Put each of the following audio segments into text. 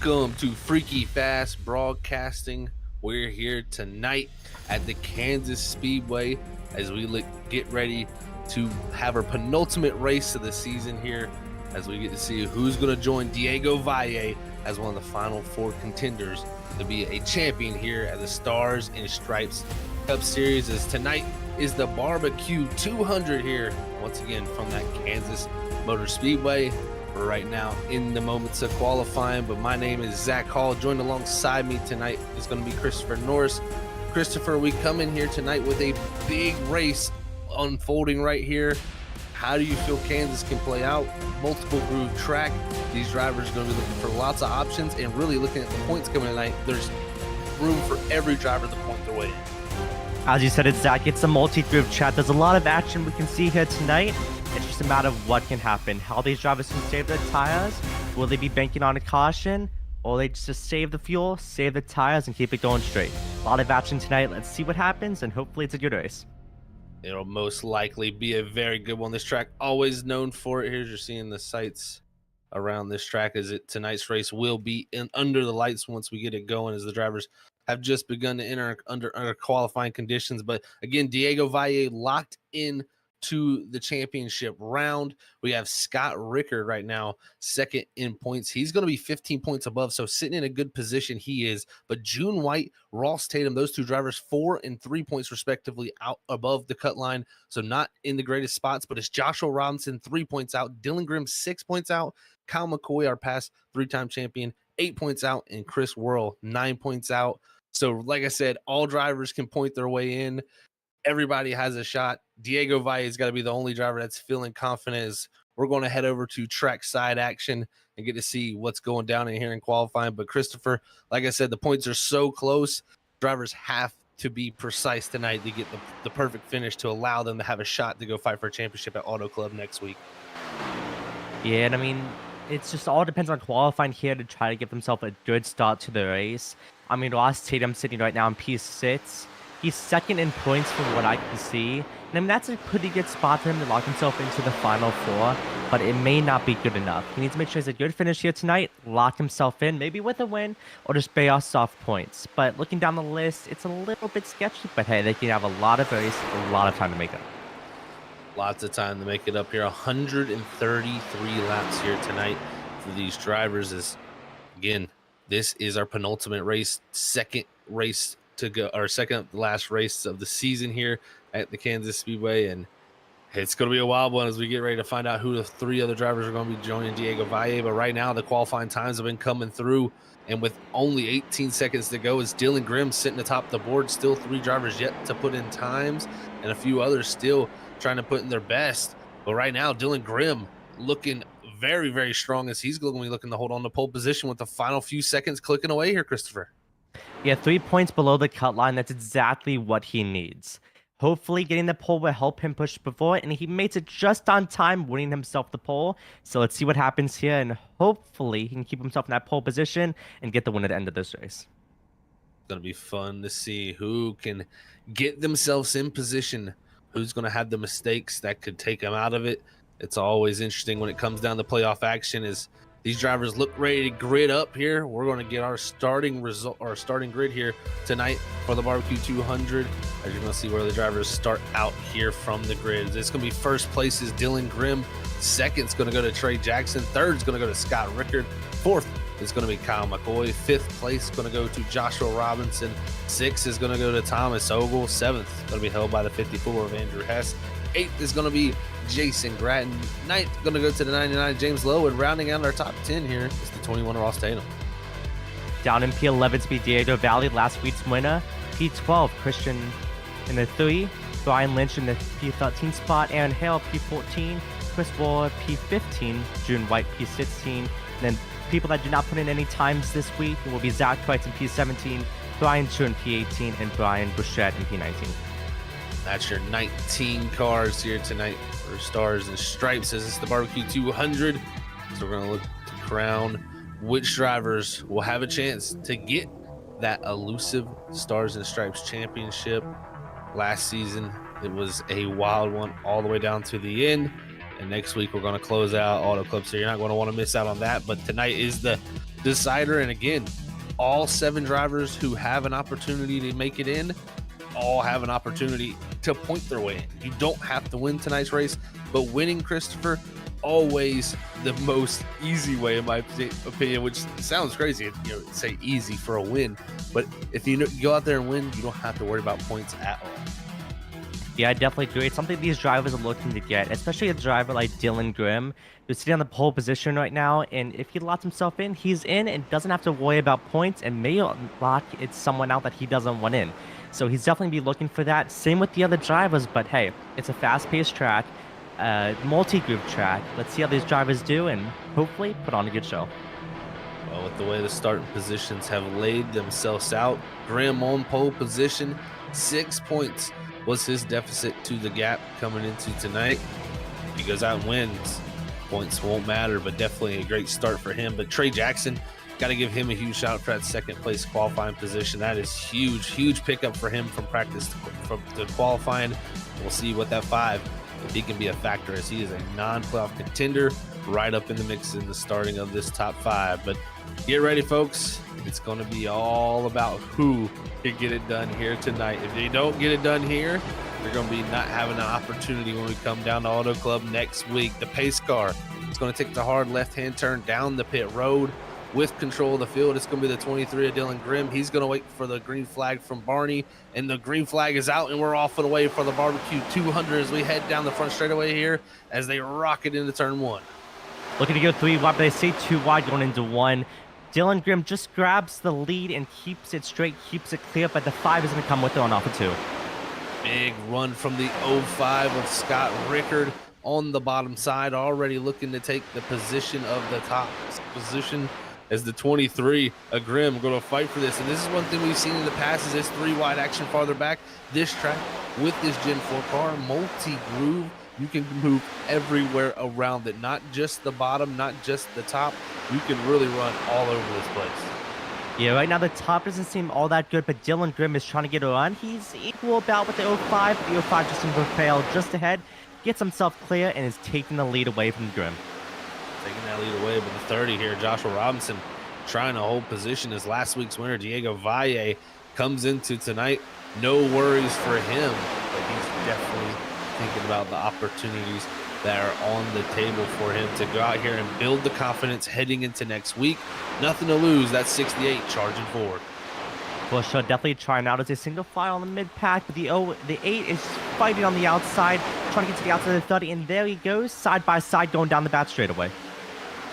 Welcome to Freaky Fast Broadcasting. We're here tonight at the Kansas Speedway as we get ready to have our penultimate race of the season here, as we get to see who's going to join Diego Valle as one of the final four contenders to be a champion here at the Stars and Stripes Cup Series. As tonight is the Barbecue 200 here, once again from that Kansas Motor Speedway. We're right now in the moments of qualifying, but my name is Zach Hall. Joined alongside me tonight is going to be Christopher Norris. Christopher, we come in here tonight with a big race unfolding right here. How do you feel Kansas can play out? Multiple groove track. These drivers are going to be looking for lots of options and really looking at the points coming tonight. There's room for every driver to point their way in. As you said, Zach, it's a multi-groove chat. There's a lot of action we can see here tonight. It's just a matter of what can happen. How these drivers can save their tires. Will they be banking on a caution? Or they just save the fuel, save the tires, and keep it going straight? A lot of action tonight. Let's see what happens, and hopefully it's a good race. It'll most likely be a very good one. This track, always known for it. Here's you're seeing the sights around this track. As tonight's race will be under the lights once we get it going, as the drivers have just begun to enter under qualifying conditions. But again, Diego Valle locked in to the championship round. We have Scott Rickard right now second in points. He's going to be 15 points above, so sitting in a good position he is. But June White, Ross Tatum, those two drivers 4 and 3 points respectively out above the cut line, so not in the greatest spots. But it's Joshua Robinson 3 points out, Dylan Grimm 6 points out, Kyle McCoy, our past 3-time champion, 8 points out, and Chris Worrell 9 points out. So like I said, all drivers can point their way in. Everybody has a shot. Diego Valle's got to be the only driver that's feeling confident. As we're going to head over to trackside action and get to see what's going down in here in qualifying. But Christopher, like I said, the points are so close. Drivers have to be precise tonight to get the perfect finish to allow them to have a shot to go fight for a championship at Auto Club next week. Yeah, and I mean, it's just all depends on qualifying here to try to give himself a good start to the race. I mean, Ross Tatum sitting right now in P6. He's second in points from what I can see. And I mean, that's a pretty good spot for him to lock himself into the final four, but it may not be good enough. He needs to make sure he has a good finish here tonight, lock himself in, maybe with a win, or just pay off soft points. But looking down the list, it's a little bit sketchy, but hey, they can have a lot of race, a lot of time to make up. Lots of time to make it up here. 133 laps here tonight for these drivers. As again, this is our penultimate race, second race to go, our second last race of the season here at the Kansas Speedway, and it's going to be a wild one as we get ready to find out who the 3 other drivers are going to be joining Diego Valle. But right now the qualifying times have been coming through, and with only 18 seconds to go, is Dylan Grimm sitting atop the board. Still 3 drivers yet to put in times, and a few others still trying to put in their best. But right now Dylan Grimm looking very, very strong, as he's going to be looking to hold on to pole position with the final few seconds clicking away here, Christopher. Yeah, 3 points below the cut line. That's exactly what he needs. Hopefully getting the pole will help him push before, and he makes it just on time, winning himself the pole. So let's see what happens here, and hopefully he can keep himself in that pole position and get the win at the end of this race. It's going to be fun to see who can get themselves in position, who's going to have the mistakes that could take them out of it. It's always interesting when it comes down to playoff action, as these drivers look ready to grid up here. We're going to get our starting grid here tonight for the Barbecue 200. As you're going to see where the drivers start out here from the grid. It's going to be first place is Dylan Grimm. Second's going to go to Trey Jackson. Third's going to go to Scott Rickard. Fourth is going to be Kyle McCoy. Fifth place is going to go to Joshua Robinson. Sixth is going to go to Thomas Ogle. Seventh is going to be held by the 54 of Andrew Hess. Eighth is going to be Jason Gratton. Ninth going to go to the 99 James Lowe, and rounding out our top 10 here is the 21 Ross Tatum. Down in P11 to be Diego Valle, last week's winner. P12 Christian in the 3, Brian Lynch in the P13 spot, Aaron Hale P14, Chris Waller P15, June White P16, and then people that did not put in any times this week will be Zach Price in P17, Brian Chu in P18, and Brian Bouchette in P19. That's your 19 cars here tonight for Stars and Stripes, as it's the Barbecue 200. So we're going to look to crown which drivers will have a chance to get that elusive Stars and Stripes championship. Last season, it was a wild one all the way down to the end. And next week, we're going to close out Auto Club, so you're not going to want to miss out on that. But tonight is the decider. And again, all 7 drivers who have an opportunity to make it in all have an opportunity to point their way in. You don't have to win tonight's race, but winning, Christopher, always the most easy way, in my opinion, which sounds crazy, say easy for a win, but if you go out there and win, you don't have to worry about points at all. Yeah, I definitely agree. It's something these drivers are looking to get, especially a driver like Dylan Grimm, who's sitting on the pole position right now. And if he locks himself in, he's in and doesn't have to worry about points and may lock it's someone out that he doesn't want in. So he's definitely be looking for that. Same with the other drivers, but hey, it's a fast-paced track, multi-group track. Let's see how these drivers do and hopefully put on a good show. Well, with the way the starting positions have laid themselves out, Grimm on pole position, 6 points was his deficit to the gap coming into tonight. If he goes out and wins, points won't matter, but definitely a great start for him. But Trey Jackson, got to give him a huge shout out for that second place qualifying position. That is huge pickup for him from practice to qualifying. We'll see what that 5, if he can be a factor, as he is a non-playoff contender right up in the mix in the starting of this top 5. But get ready, folks. It's going to be all about who can get it done here tonight. If they don't get it done here, they're going to be not having an opportunity when we come down to Auto Club next week. The pace car is going to take the hard left-hand turn down the pit road with control of the field. It's going to be the 23 of Dylan Grimm. He's going to wait for the green flag from Barney, and the green flag is out, and we're off and away for the barbecue 200 as we head down the front straightaway here as they rocket into turn 1. Looking to go 3 wide, but they say 2 wide going into 1. Dylan Grimm just grabs the lead and keeps it straight, keeps it clear, but the 5 is going to come with it on off of 2. Big run from the 05 of Scott Rickard on the bottom side, already looking to take the position of the top position as the 23 of Grimm going to fight for this. And this is one thing we've seen in the past is this 3 wide action farther back. This track with this Gen 4 car, multi-groove, you can move everywhere around it, not just the bottom, not just the top. You can really run all over this place. Yeah, right now the top doesn't seem all that good, but Dylan Grimm is trying to get a run. He's equal about with the 05, but the 05 just seems to fail just ahead, gets himself clear, and is taking the lead away from Grimm. Taking that lead away, but the 30 here, Joshua Robinson trying to hold position as last week's winner, Diego Valle, comes into tonight. No worries for him, but he's definitely thinking about the opportunities that are on the table for him to go out here and build the confidence heading into next week. Nothing to lose. That's 68 charging forward. Well, sure, definitely trying out as a single file on the mid-pack, but the 8 is fighting on the outside, trying to get to the outside of the 30, and there he goes, side by side, going down the back straightaway.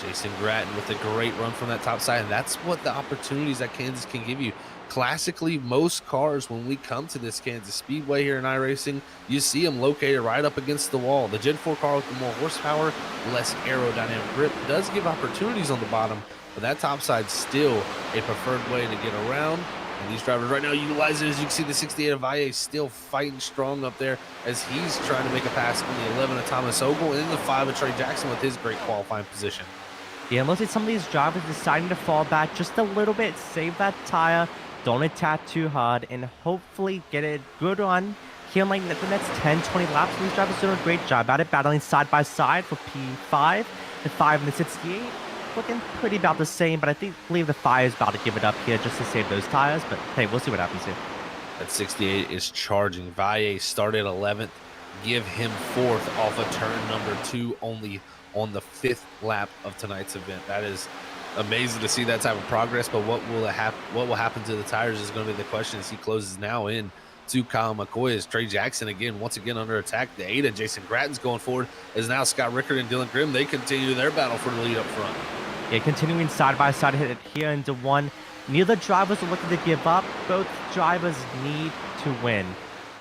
Jason Gratton with a great run from that top side, and that's what the opportunities that Kansas can give you. Classically, most cars, when we come to this Kansas Speedway here in iRacing, you see them located right up against the wall. The Gen 4 car with the more horsepower, less aerodynamic grip, does give opportunities on the bottom, but that top side's still a preferred way to get around. And these drivers right now utilize it. As you can see, the 68 of Valle still fighting strong up there as he's trying to make a pass on the 11 of Thomas Ogle and the 5 of Trey Jackson with his great qualifying position. Yeah, and looks like some of these drivers deciding to fall back just a little bit, save that tire, don't attack too hard, and hopefully get a good run here in like the next 10-20 laps. These drivers doing a great job at it, battling side by side for P5, the 5 and the 68. Looking pretty about the same, but I believe the 5 is about to give it up here just to save those tires, but hey, we'll see what happens here. That 68 is charging. Valle started 11th. Give him 4th off of turn number 2, only on the 5th lap of tonight's event. That is amazing to see that type of progress, but what will happen to the tires is going to be the question as he closes now in to Kyle McCoy. As Trey Jackson once again under attack. The 8 of Jason Gratton's going forward as now Scott Rickard and Dylan Grimm, they continue their battle for the lead up front. Yeah, continuing side by side here into 1. Neither drivers are looking to give up. Both drivers need to win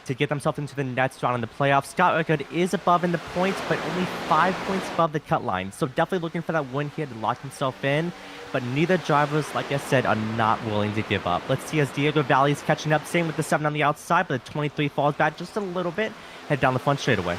to get themselves into the next round in the playoffs. Scott Rickard is above in the points, but only 5 points above the cut line. So definitely looking for that win here to lock himself in. But neither drivers, like I said, are not willing to give up. Let's see as Diego Valle is catching up. Same with the 7 on the outside, but the 23 falls back just a little bit. Head down the front straightaway.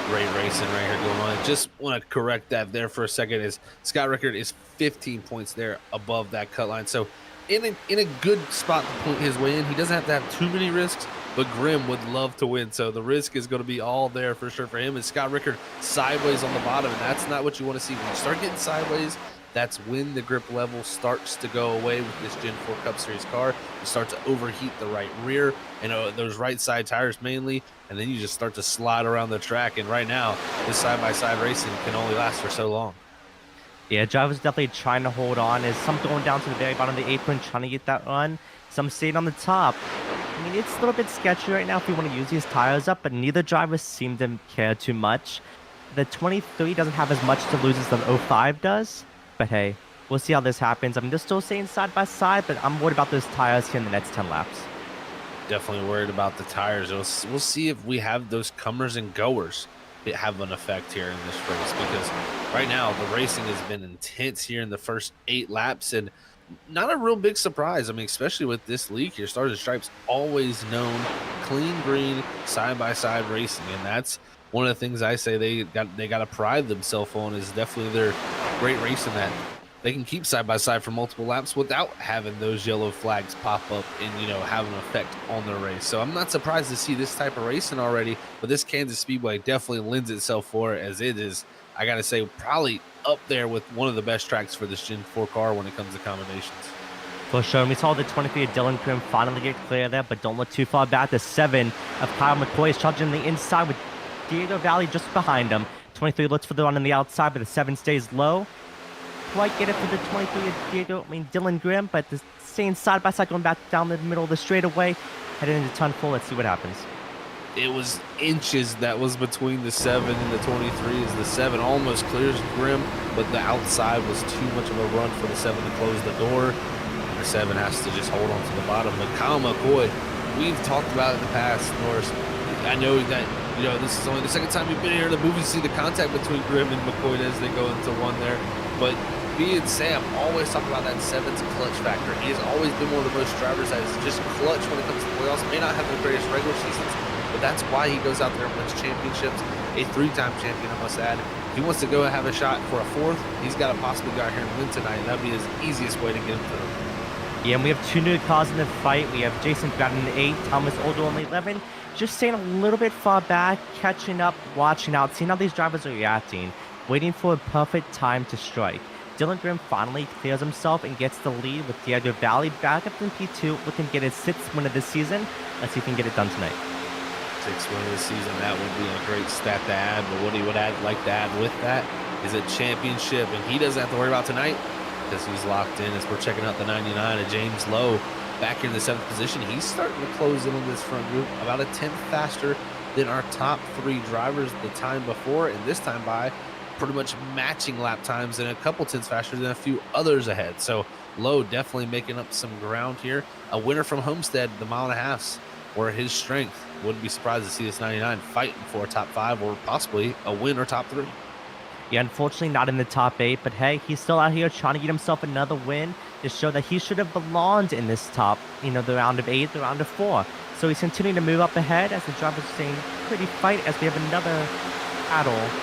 Great racing right here going on. Just want to correct that there for a second. Is Scott Rickard is 15 points there above that cut line. So in a good spot to point his way in. He doesn't have to have too many risks, but Grimm would love to win. So the risk is going to be all there for sure for him. And Scott Rickard sideways on the bottom, and that's not what you want to see. When you start getting sideways, that's when the grip level starts to go away with this Gen 4 Cup Series car. You start to overheat the right rear and those right side tires mainly, and then you just start to slide around the track. And right now, this side-by-side racing can only last for so long. Yeah, drivers definitely trying to hold on. As some going down to the very bottom of the apron, trying to get that run. Some staying on the top. I mean, it's a little bit sketchy right now if you want to use these tires up, but neither driver seem to care too much. The 23 doesn't have as much to lose as the 05 does, but hey, we'll see how this happens. I mean, they're still staying side by side, but I'm worried about those tires here in the next 10 laps. Definitely worried about the tires. We'll see if we have those comers and goers that have an effect here in this race, because right now the racing has been intense here in the first 8 laps, and not a real big surprise. I mean, especially with this league here, Stars and Stripes always known clean green side by side racing, and that's one of the things I say they got to pride themselves on, is definitely their great racing, that they can keep side by side for multiple laps without having those yellow flags pop up and have an effect on their race. So I'm not surprised to see this type of racing already, but this Kansas Speedway definitely lends itself for it, as it is, I gotta say, probably up there with one of the best tracks for this Gen 4 car when it comes to combinations. For sure, and we saw the 23 of Dylan Grimm finally get clear there, but don't look too far back. The 7 of Kyle McCoy is charging the inside with Diego Valley just behind him. 23 looks for the run on the outside, but the 7 stays low. Quite get it for the 23 of Dylan Grimm, but the staying side by side, going back down the middle of the straightaway, heading into turn 4. Let's see what happens. It was inches that was between the 7 and the 23, as the 7 almost clears Grimm, but the outside was too much of a run for the 7 to close the door, and the 7 has to just hold on to the bottom. But Kyle McCoy, we've talked about it in the past, Norris. I know that this is only the second time you've been here in the movie to see the contact between Grimm and McCoy as they go into one there, but me and Sam always talk about that 7's clutch factor. He has always been one of the most drivers that is just clutch when it comes to the playoffs. May not have the greatest regular seasons, but that's why he goes out there and wins championships. A 3-time champion, I must add. If he wants to go and have a shot for a 4th, he's got to possibly go out here and win tonight. That'd be his easiest way to get him through. Yeah, and we have 2 new cars in the fight. We have Jason Grattan in 8, Thomas Older on 11. Just staying a little bit far back, catching up, watching out, seeing how these drivers are reacting, waiting for a perfect time to strike. Dylan Grimm finally clears himself and gets the lead with Diego Valley back up in P2, looking to get his 6th win of the season. Let's see if he can get it done tonight. 6th win of the season, that would be a great stat to add, but what he would like to add with that is a championship, and he doesn't have to worry about tonight because he's locked in. As we're checking out the 99 of James Lowe back here in the 7th position, he's starting to close in on this front group, about a 10th faster than our top 3 drivers the time before, and this time by pretty much matching lap times and a couple tenths faster than a few others ahead. So Lowe definitely making up some ground here. A winner from Homestead, the 1.5 miles, were his strength. Wouldn't be surprised to see this 99 fighting for a top 5 or possibly a win or top 3. Yeah, unfortunately not in the top 8, but hey, he's still out here trying to get himself another win to show that he should have belonged in this top, the round of 8, the round of 4. So he's continuing to move up ahead as the drivers are staying pretty fight as we have another battle.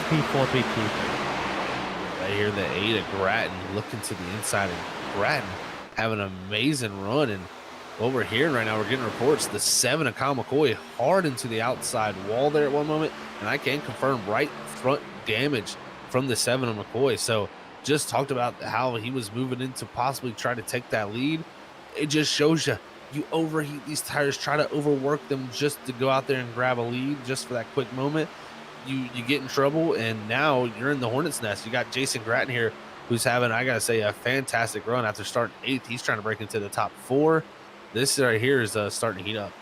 P4, 3, P3. Right here, the 8 of Grattan looking to the inside, and Grattan having an amazing run. And what we're hearing right now, we're getting reports, the 7 of Kyle McCoy hard into the outside wall there at one moment, and I can confirm right front damage from the 7 of McCoy. So just talked about how he was moving in to possibly try to take that lead. It just shows you overheat these tires, try to overwork them just to go out there and grab a lead just for that quick moment. You get in trouble, and now you're in the hornet's nest. You got Jason Grattan here, who's having, I gotta say, a fantastic run after starting 8th. He's trying to break into the top 4. This right here is starting to heat up.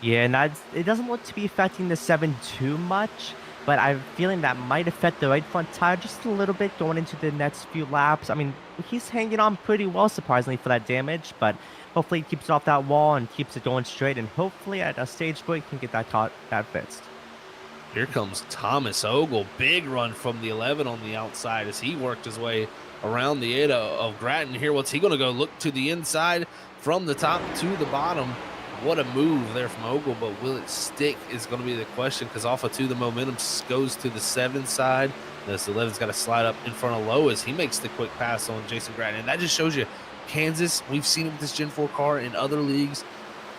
Yeah, and it doesn't look to be affecting the 7 too much, but I'm feeling that might affect the right front tire just a little bit going into the next few laps. I mean, he's hanging on pretty well, surprisingly, for that damage, but hopefully he keeps it off that wall and keeps it going straight, and hopefully at a stage break he can get that fixed. Here comes Thomas Ogle. Big run from the 11 on the outside as he worked his way around the 8 of Grattan here. What's he going to go? Look to the inside from the top to the bottom. What a move there from Ogle, but will it stick is going to be the question, because off of 2, the momentum goes to the 7 side. This 11's got to slide up in front of Lowe as he makes the quick pass on Jason Grattan. And that just shows you Kansas, we've seen it with this Gen 4 car in other leagues.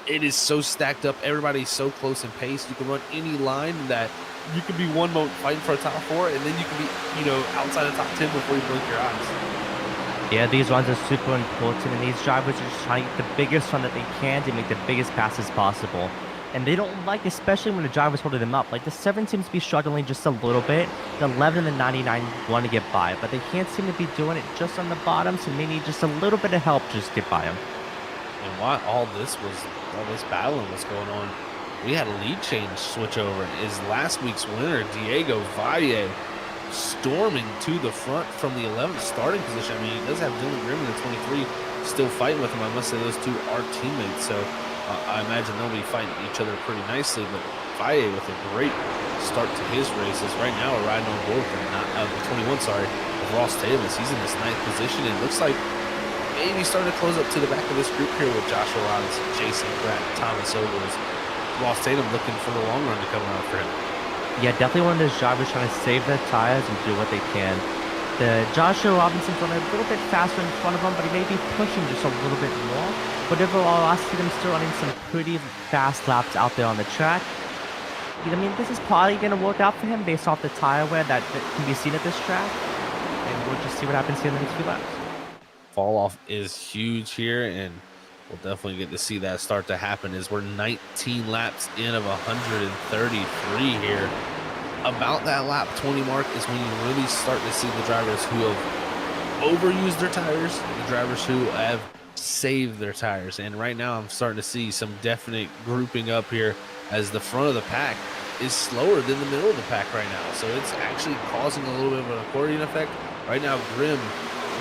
it is so stacked up. Everybody's so close in pace. You can run any line that you can be one moment fighting for a top 4, and then you can be, outside the top 10 before you blink your eyes. Yeah, these runs are super important, and these drivers are just trying to get the biggest run that they can to make the biggest passes possible. And they don't like, especially when the driver's holding them up. Like, the 7 seems to be struggling just a little bit. The 11 and the 99 want to get by, but they can't seem to be doing it just on the bottom, so they need just a little bit of help to just get by them. And why all this battling was going on, we had a lead change switch over. Is last week's winner, Diego Valle, storming to the front from the 11th starting position. I mean, he does have Dylan Grimm in the 23 still fighting with him. I must say those two are teammates, so I imagine they'll be fighting each other pretty nicely. But Valle with a great start to his races. Right now we're riding on board with 21, with Ross Tatum. He's in this 9th position, and it looks like maybe starting to close up to the back of this group here with Joshua Robinson, Jason Pratt, Thomas Ogles. Ross Tatum looking for the long run to come around for him. Yeah, definitely one of those drivers trying to save their tires and do what they can. The Joshua Robinson's running a little bit faster in front of him, but he may be pushing just a little bit more. But overall, I see them still running some pretty fast laps out there on the track. I mean, this is probably going to work out for him based off the tire wear that can be seen at this track. And we'll just see what happens here in the next few laps. Fall off is huge here, and we'll definitely get to see that start to happen as we're 19 laps in of 133 here. About that lap 20 mark is when you really start to see the drivers who have overused their tires, the drivers who have saved their tires. And right now I'm starting to see some definite grouping up here as the front of the pack is slower than the middle of the pack right now. So it's actually causing a little bit of an accordion effect. Right now, Grimm,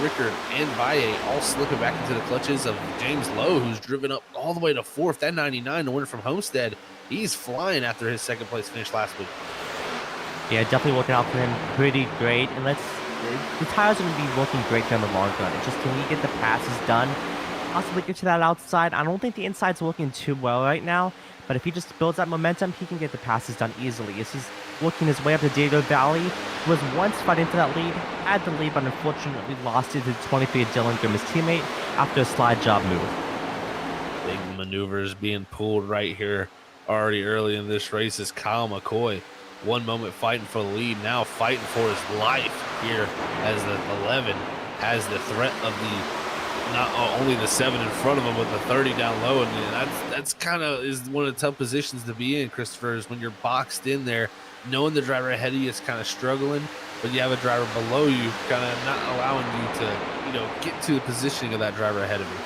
Rickard, and Valle all slipping back into the clutches of James Lowe, who's driven up all the way to 4th. That 99, the winner from Homestead, he's flying after his 2nd place finish last week. Yeah, definitely working out for him pretty great. And the tires are going to be working great for him in the long run. It's just, can he get the passes done? Possibly get to that outside. I don't think the inside's working too well right now, but if he just builds that momentum, he can get the passes done easily. As he's working his way up to Diego Valley, who was once fighting for that lead, had the lead, but unfortunately lost it to 23 Dylan Grimm, his teammate, after a slide job move. Big maneuvers being pulled right here already early in this race is Kyle McCoy. One moment fighting for the lead, now fighting for his life here as the 11 has the threat of not only the 7 in front of him, but the 30 down low. And that's kind of is one of the tough positions to be in, Christopher, is when you're boxed in there, knowing the driver ahead of you is kind of struggling, but you have a driver below you kind of not allowing you to, get to the positioning of that driver ahead of you.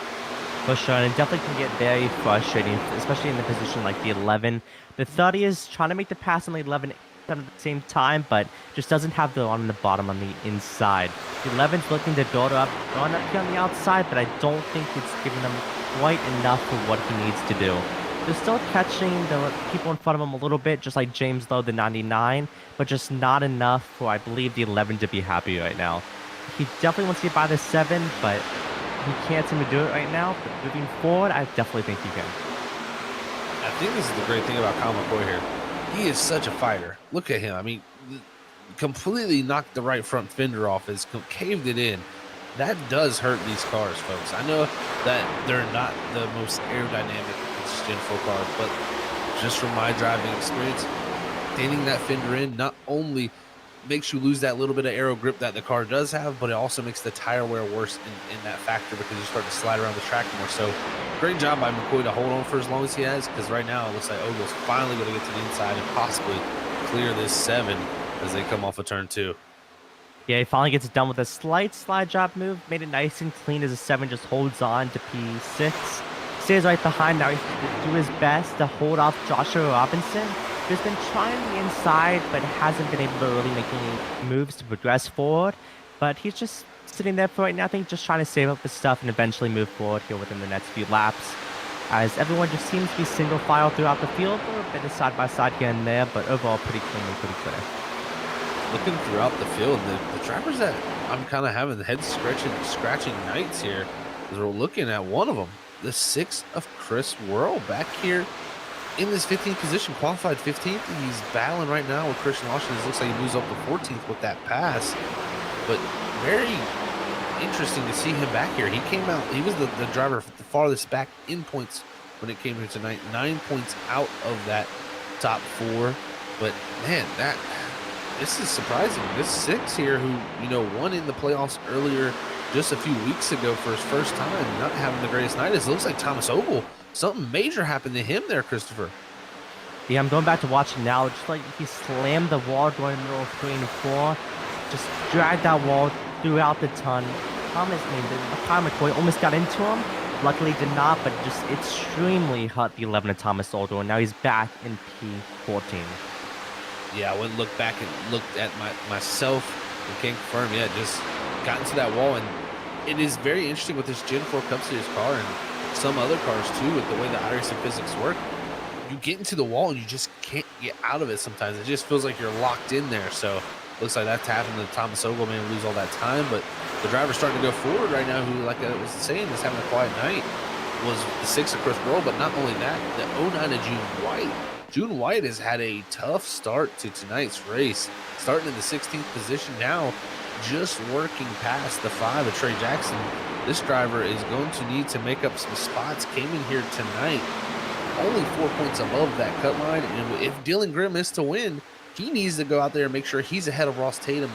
For sure, and it definitely can get very frustrating, especially in the position like the 11. The 30 is trying to make the pass on the 11 at the same time, but just doesn't have the on the bottom on the inside. The 11's looking to build up, going up here on the outside, but I don't think it's giving them quite enough for what he needs to do. They're still catching the people in front of him a little bit, just like James Lowe, the 99, but just not enough for, I believe, the 11 to be happy right now. He definitely wants to get by the 7, but he can't seem to do it right now. But moving forward, I definitely think he can. I think this is the great thing about Kyle McCoy here. He is such a fighter. Look at him. I mean, completely knocked the right front fender off, has caved it in. That does hurt these cars, folks. I know that they're not the most aerodynamic Gen 4 cars, but just from my driving experience, thinning that fender in not only makes you lose that little bit of aero grip that the car does have, but it also makes the tire wear worse in that factor because you start to slide around the track more. So great job by McCoy to hold on for as long as he has, because right now it looks like Ogle's finally going to get to the inside and possibly clear this 7 as they come off of turn 2. Yeah, he finally gets it done with a slight slide job move, made it nice and clean as a 7 just holds on to P6. Stays right behind now. He's going to do his best to hold off Joshua Robinson. He's been trying the inside, but hasn't been able to really make any moves to progress forward. But he's just sitting there for right now, I think, just trying to save up his stuff and eventually move forward here within the next few laps. As everyone just seems to be single file throughout the field, a little bit of side by side here and there, but overall pretty clean and pretty clear. Looking throughout the field, the drivers that I'm kind of having head scratching nights here, as we're looking at one of them, the 6 of Chris Worrell back here in this 15th position, qualified 15th. He's battling right now with Christian Washington. It looks like he moves up to 14th with that pass, but very interesting to see him back here. He came out, he was the driver the farthest back in points when it came here tonight. 9 points out of that top 4. But man, this is surprising. This 6 here, who won in the playoffs earlier just a few weeks ago for his first time, not having the greatest night. It looks like Thomas Ogle. Something major happened to him there, Christopher. Yeah, I'm going back to watching now. Just like he slammed the wall going middle of 3 and 4. Just dragged that wall throughout the ton. Kyle McCoy almost got into him. Luckily did not, but just extremely hurt the 11 of Thomas Ogle, and now he's back in P14. Yeah, I went and looked back and looked at myself and can confirm, yeah, just got into that wall. And it is very interesting with this Gen 4 Cup Series car and some other cars too, with the way the iRacing physics work. You get into the wall and you just can't get out of it sometimes. It just feels like you're locked in there. So looks like that's happened to Thomas Ogle, man, lose all that time. But the driver's starting to go forward right now, who, like I was saying, is having a quiet night, was the 6 of Chris Burrow. But not only that, the 09 of June White. June White has had a tough start to tonight's race, starting in the 16th position now, just working past the 5 of Trey Jackson. This driver is going to need to make up some spots. Came in here tonight only 4 points above that cut line, and if Dylan Grimm is to win, he needs to go out there and make sure he's ahead of Ross Tatum,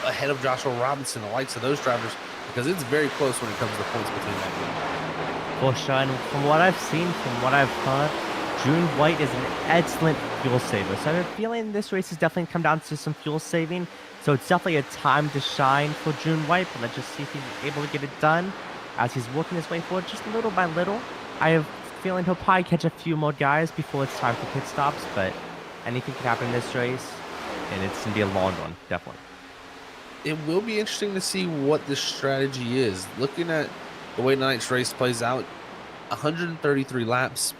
ahead of Joshua Robinson, the likes of those drivers, because it's very close when it comes to points between that group. For sure, and from what I've seen, from what I've heard, June White is an excellent fuel saver. So I have a feeling this race has definitely come down to some fuel saving. So it's definitely a time to shine for June White, but let's just see if he's able to get it done as he's working his way forward just little by little. I have a feeling he'll probably catch a few more guys before it's time for pit stops, but anything can happen in this race, and it's going to be a long one, definitely. It will be interesting to see what the strategy is. Looking at the way tonight's race plays out, 133 laps.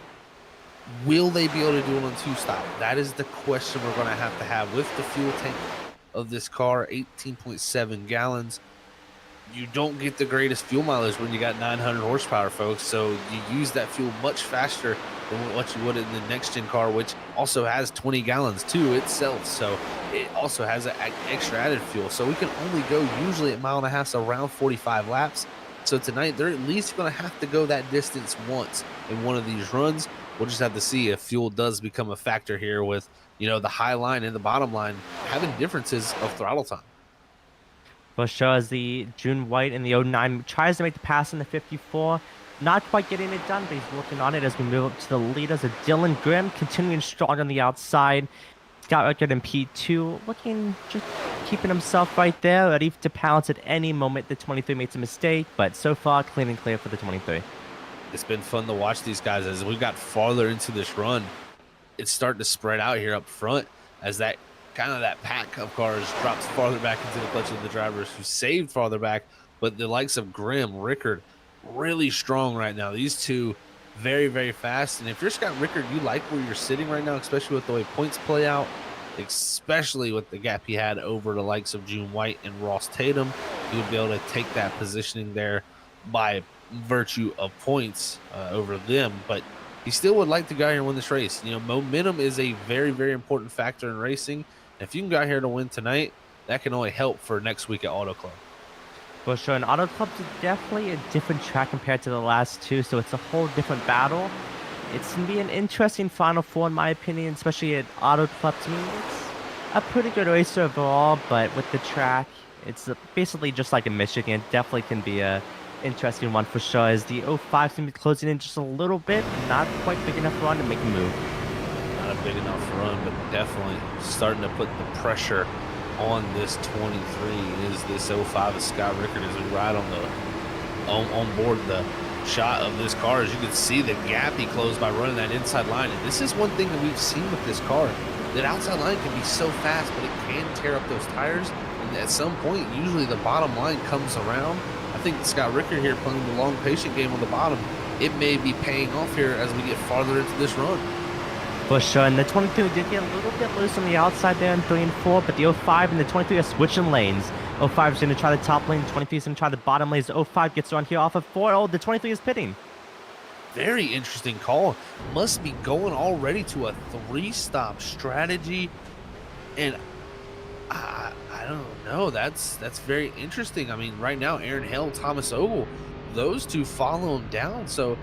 Will they be able to do it on 2-stop? That is the question we're going to have with the fuel tank of this car, 18.7 gallons. You don't get the greatest fuel mileage when you got 900 horsepower, folks. So you use that fuel much faster than what you would in the next gen car, which also has 20 gallons to itself. So it also has an extra added fuel. So we can only go usually at 1.5 miles, so around 45 laps. So tonight they're at least going to have to go that distance once in one of these runs. We'll just have to see if fuel does become a factor here with, the high line and the bottom line having differences of throttle time. For sure, as the June White in the 09 tries to make the pass in the 54. Not quite getting it done, but he's working on it as we move up to the leaders of Dylan Grimm, continuing strong on the outside. Scott Rickard in P2, just keeping himself right there, ready to pounce at any moment. The 23 makes a mistake, but so far, clean and clear for the 23. It's been fun to watch these guys as we got farther into this run. It's starting to spread out here up front as that pack of cars drops farther back into the clutch of the drivers who saved farther back. But the likes of Grimm, Rickard, really strong right now. These two very, very fast. And if you're Scott Rickard, you like where you're sitting right now, especially with the way points play out, especially with the gap he had over the likes of June White and Ross Tatum. You would be able to take that positioning there by virtue of points over them. But he still would like to go out here and win this race. Momentum is a very, very important factor in racing. If you can go out here to win tonight, that can only help for next week at Auto Club. For sure, and Auto Club's definitely a different track compared to the last two, so it's a whole different battle. It's going to be an interesting Final Four, in my opinion, especially at Auto Club. To me, it's a pretty good race overall, but with the track, it's basically just like in Michigan. It definitely can be a interesting one for sure, as the 05 seems to be closing in just a little bit, not quite big enough run to make a move. Not a big enough run, but definitely starting to put the pressure on this 23 is this 05 of Scott Rickard as we ride on board the shot of this car. As you can see, the gap he closed by running that inside line. And this is one thing that we've seen with this car. That outside line can be so fast, but it can tear up those tires. And at some point, usually the bottom line comes around. I think Scott Rickard here playing the long, patient game on the bottom, it may be paying off here as we get farther into this run. For sure, and the 22 did get a little bit loose on the outside there in 3 and 4, but the 05 and the 23 are switching lanes. 05 is going to try the top lane, 23 is going to try the bottom lanes. 05 gets on here off of 4. Oh, the 23 is pitting. Very interesting call. Must be going already to a 3-stop strategy. And I don't know. That's very interesting. I mean, right now, Aaron Hale, Thomas Ogle, those two follow him down. So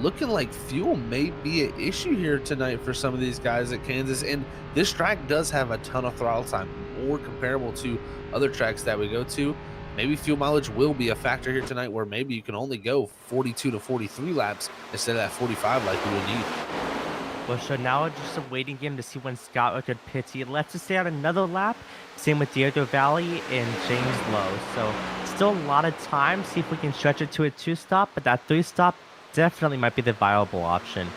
looking like fuel may be an issue here tonight for some of these guys at Kansas. And this track does have a ton of throttle time, more comparable to other tracks that we go to. Maybe fuel mileage will be a factor here tonight, where maybe you can only go 42 to 43 laps instead of that 45 like we would need. Well, so now it's just a waiting game to see when Scott Rickard pits. He lets us stay out another lap. Same with Diego Valley and James Lowe. So still a lot of time. See if we can stretch it to a 2-stop, but that 3-stop definitely might be the viable option.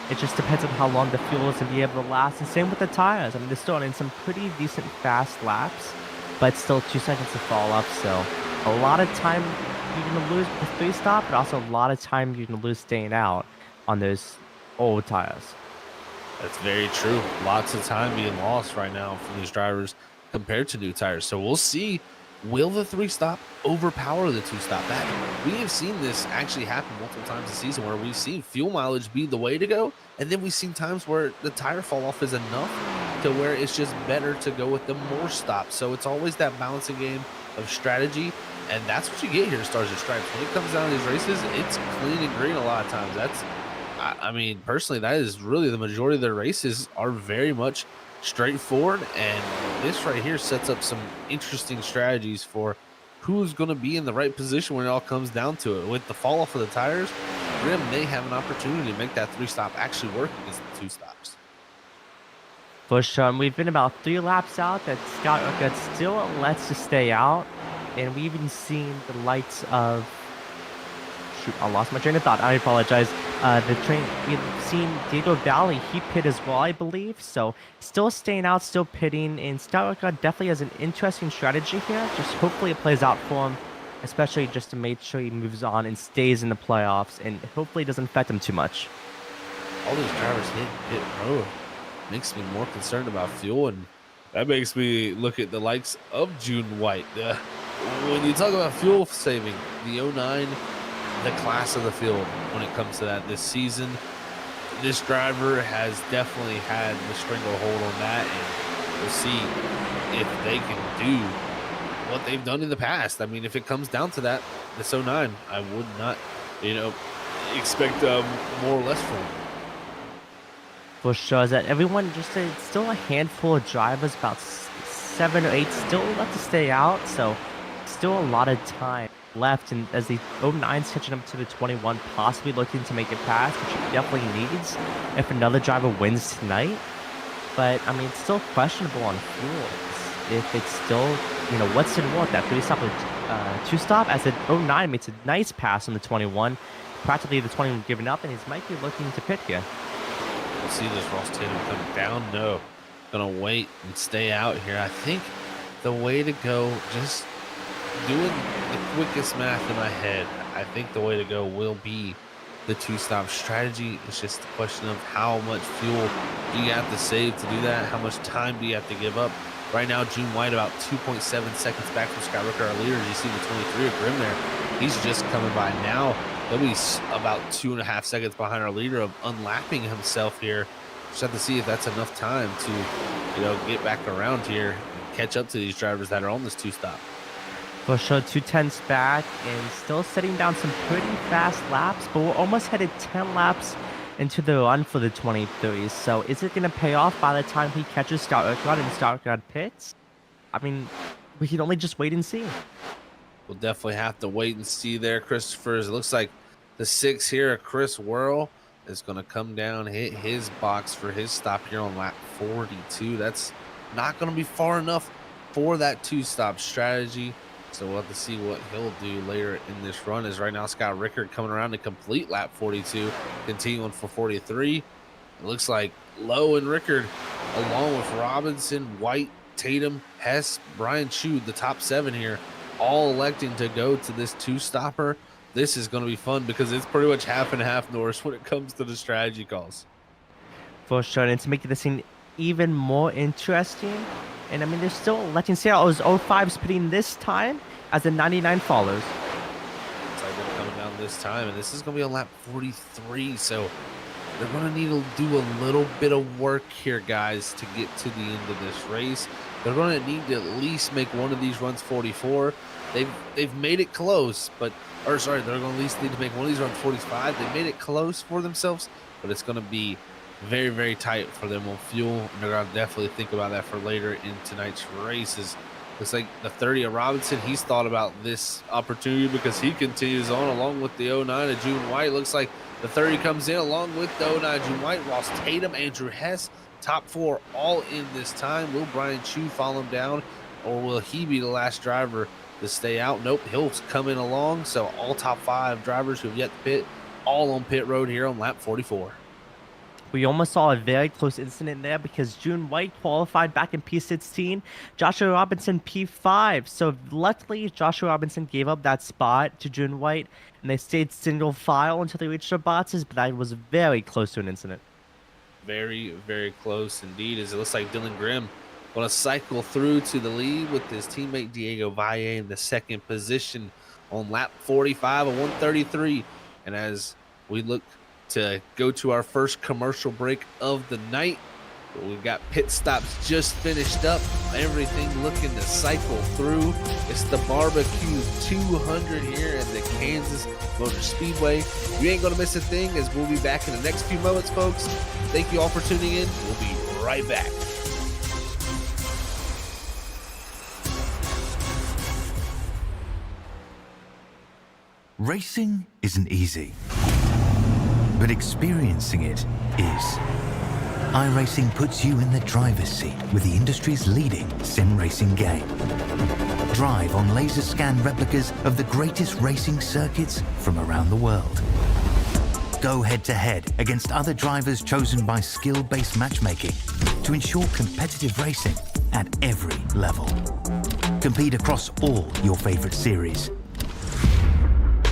It just depends on how long the fuel is to be able to last. And same with the tires. I mean, they're still in some pretty decent fast laps, but still 2 seconds to fall off. So a lot of time you're going to lose with 3-stop, but also a lot of time you're going to lose staying out on those old tires. That's very true. Lots of time being lost right now from these drivers compared to new tires. So we'll see, will the 3-stop overpower the 2-stop back? We have seen this actually happen multiple times this season, where we've seen fuel mileage be the way to go, and then we've seen times where the tire fall off is enough to where it's just better to go with the more stops. So it's always that balancing game of strategy, and that's what you get here at Stars and Stripes. When it comes down to these races, it's clean and green a lot of times. I mean, personally, that is really the majority of the races are very much straightforward, and this right here sets up some interesting strategies for who's going to be in the right position when it all comes down to it. With the fall off of the tires, Grim may have an opportunity to make that 3-stop actually work against the 2-stops. For sure, and we've been about 3 laps out that Scott Rickard still lets us stay out, and we've even seen the lights of... Shoot, I lost my train of thought. I apologize. We've seen Diego Valley, he pit as well, I believe. So still staying out, still pitting. And Scott Rickard definitely has an interesting strategy here. Just hopefully it plays out for him, especially just to make sure he moves on and stays in the playoffs. And hopefully it doesn't affect him too much. All these drivers hit pit road makes me more concerned about fuel. And that makes me look at the likes of June White. When you talk about fuel saving, the 09, the class of the field when it comes to that this season, this driver has definitely had the stranglehold on that, and we'll see if they can do what they've done in the past. I mean, if it comes down to that, this 09, I would not, expect more or less from them. For sure, is that everyone just still a handful of drivers, about 7 or 8, still left to stay out. So still a lot of time left, and as the 09's catching up to the 21, possibly looking to make it past, which he definitely needs if another driver wins tonight. But I mean, it's still questionable on fuel. If it's still, what's in what, that 3-stop or 2-stop, as the 09 makes a nice pass on the 21. Practically the 21 giving up, and he might be looking to pit here. We'll see this Ross Tatum come down. No, gonna wait and stay out here. I think the way to go, just doing the quickest math in my head, I think the way to go will be the 2-stop strategy. It's just a question of how much fuel do you have to save to do that? How much time do you have to give up? Right now, June White about 2.7 seconds back from Scott Rickard, our leader. You see the 23 of Grim there. He's just coming by now. He'll be about 2.5 seconds behind our leader of unlapping himself here. Just have to see if that's enough time to, get back around here and catch up to these drivers that are on this 2-stop. For sure, 2/10 back and still setting down some pretty fast laps, but we're almost headed 10 laps into the run for the 23s. So is it going to pay off by the time he catches Scott Rickard and Scott Rickard pits? I mean, we can only just wait and see. We'll definitely have to wait and see there, Christopher. It looks like the 6 here, Chris Worrell, is going to come down, hit his box for his stop here on lap 42. That's not going to be far enough for that 2-stop strategy. So we'll have to see what he'll do later in this run. As right now, Scott Rickard coming around to complete lap 42, continuing for 43. It looks like Lowe and Rickard, along with Robinson, White, Tatum, Hess, Brian Chu, the top 7 here, all electing to go to this 2-stopper. This is going to be fun because it's pretty much half and half, Norris, when it comes to the strategy calls. For sure, and to make the scene even more interesting. And I mean, they're still letting see how those 05s pitting this time as the 99 follows. It's like they're coming down this time, and this is going to be on lap 43. So they're going to need to do a little bit of work here, guys, to get to the end of this race. They're going to need to at least make one of these runs 44. they've made it close, but or sorry, they're going to at least need to make one of these around 45. They made it close for themselves, but it's going to be very, very tight for them on fuel. And they're going to definitely think about that for later in tonight's races. Looks like the 30 of Robinson, he's thought about this opportunity because he continues on along with the 09 of June White. Looks like the 30 comes in along with the 09 June White. Ross Tatum, Andrew Hess, top 4 all in this time. Will Brian Chu follow him down, or will he be the last driver to stay out? Nope, he'll come in along. So all top 5 drivers who have yet to pit, all on pit road here on lap 44. We almost saw a very close incident there because June White qualified back in P16, Joshua Robinson P5. So luckily, Joshua Robinson gave up that spot to June White, and they stayed single file until they reached their boxes, but that was very close to an incident. Very, very close indeed, as it looks like Dylan Grimm going to cycle through to the lead with his teammate Diego Valle in the second position on lap 45 of 133. And as we look to go to our first commercial break of the night, we've got pit stops just finished up, everything looking to cycle through. It's the barbecue 200 here at the Kansas Motor Speedway. You ain't gonna miss a thing, as we'll be back in the next few moments, folks. Thank you all for tuning in. We'll be right back. Racing isn't easy, but experiencing it is. iRacing puts you in the driver's seat with the industry's leading sim racing game. Drive on laser scan replicas of the greatest racing circuits from around the world. Go head to head against other drivers chosen by skill-based matchmaking to ensure competitive racing at every level. Compete across all your favorite series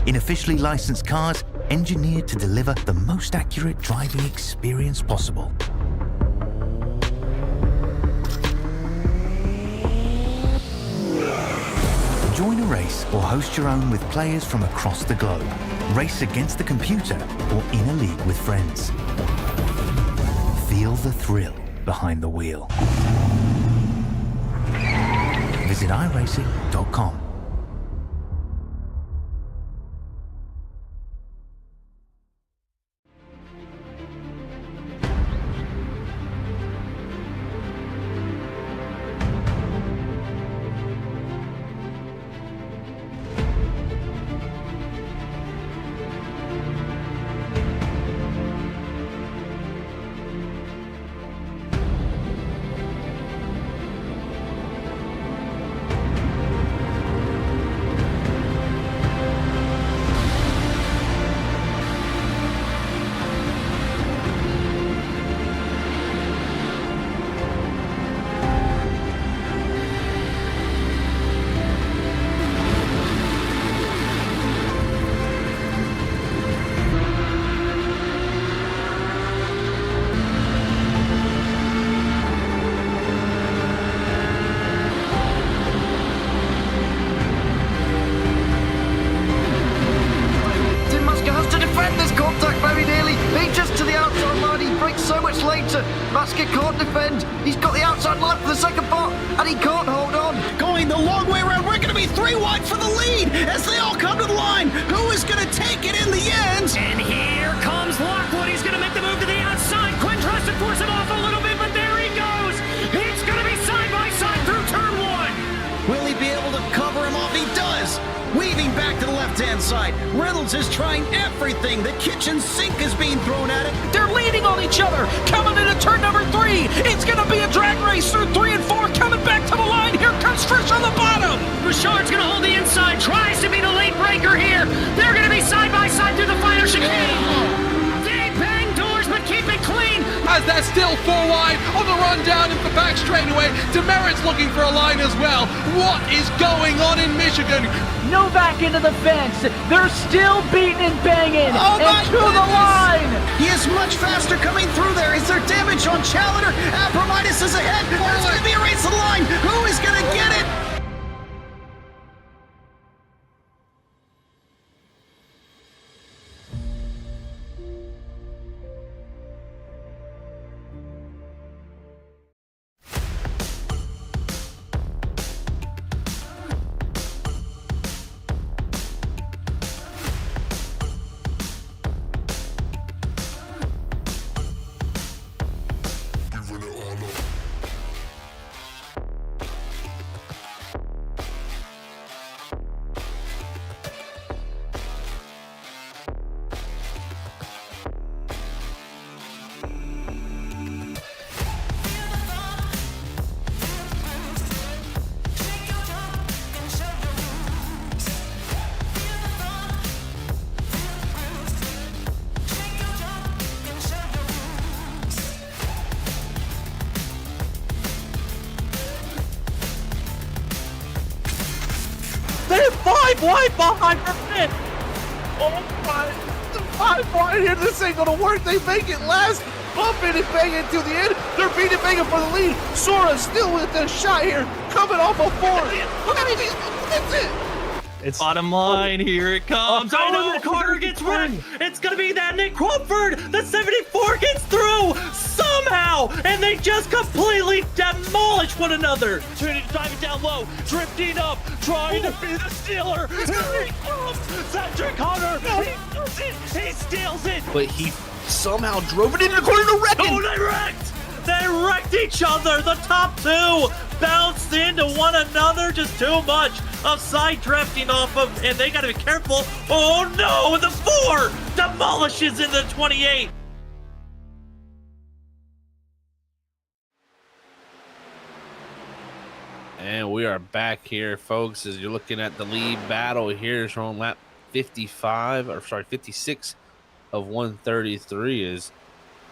in officially licensed cars engineered to deliver the most accurate driving experience possible. Join a race or host your own with players from across the globe. Race against the computer or in a league with friends. Feel the thrill behind the wheel. Visit iRacing.com. Basket can't defend. He's got the outside line for the second part, and he can't hold on. Going the long way around. We're going to be 3 wide for the lead as they all come to the line. Who is going to take it in the end? And here comes Lockwood. He's going to make the move to the outside. Quinn tries to force it off a little bit, but there he goes. It's going to be side by side through turn 1. Will he be able to cover him off? He does. Weaving back to the left-hand side. Reynolds is trying everything. The kitchen sink is being thrown at it. They're leaning on each other. Coming into turn number 3. It's going to be a drag race through 3 and 4. Coming back to the line. Here comes Frisch on the bottom. Bouchard's going to hold the inside. Tries to be the late breaker here. They're going to be side by side through the final chicane. They bang doors, but keep it clean. As they're still 4 wide on the run down into the back straightaway. Demerit's looking for a line as well. What is going on in Michigan? Novak into the fence. They're still beating and banging. And to the line. He is much faster coming through there. Is there damage on Challenger? Abromaitis is ahead. There's going to be a race to the line. Who is going to get it? 5 wide behind for 5th. Oh my, the 5 wide here, this ain't gonna work. They make it last. Bumping and banging to the end. They're beating banging for the lead. Sora's still with a shot here, coming off a 4. Look at it, that's it. It's Bottom line, here it comes. I know Carter gets wrecked. It's gonna be that Nick Crawford. The 74 gets through somehow, and they just completely demolish one another. Trinity driving down low, drifting up, trying to be the stealer. Here he comes, Cedric Hunter. He does it. He steals it. But he somehow drove it into the corner to wreck him. Oh, they wrecked! They wrecked each other! The top two bounced into one another, just too much of side drifting off of, and they gotta be careful. Oh no, the 4 demolishes into 28. And we are back here, folks, as you're looking at the lead battle here is on lap 56 of 133 is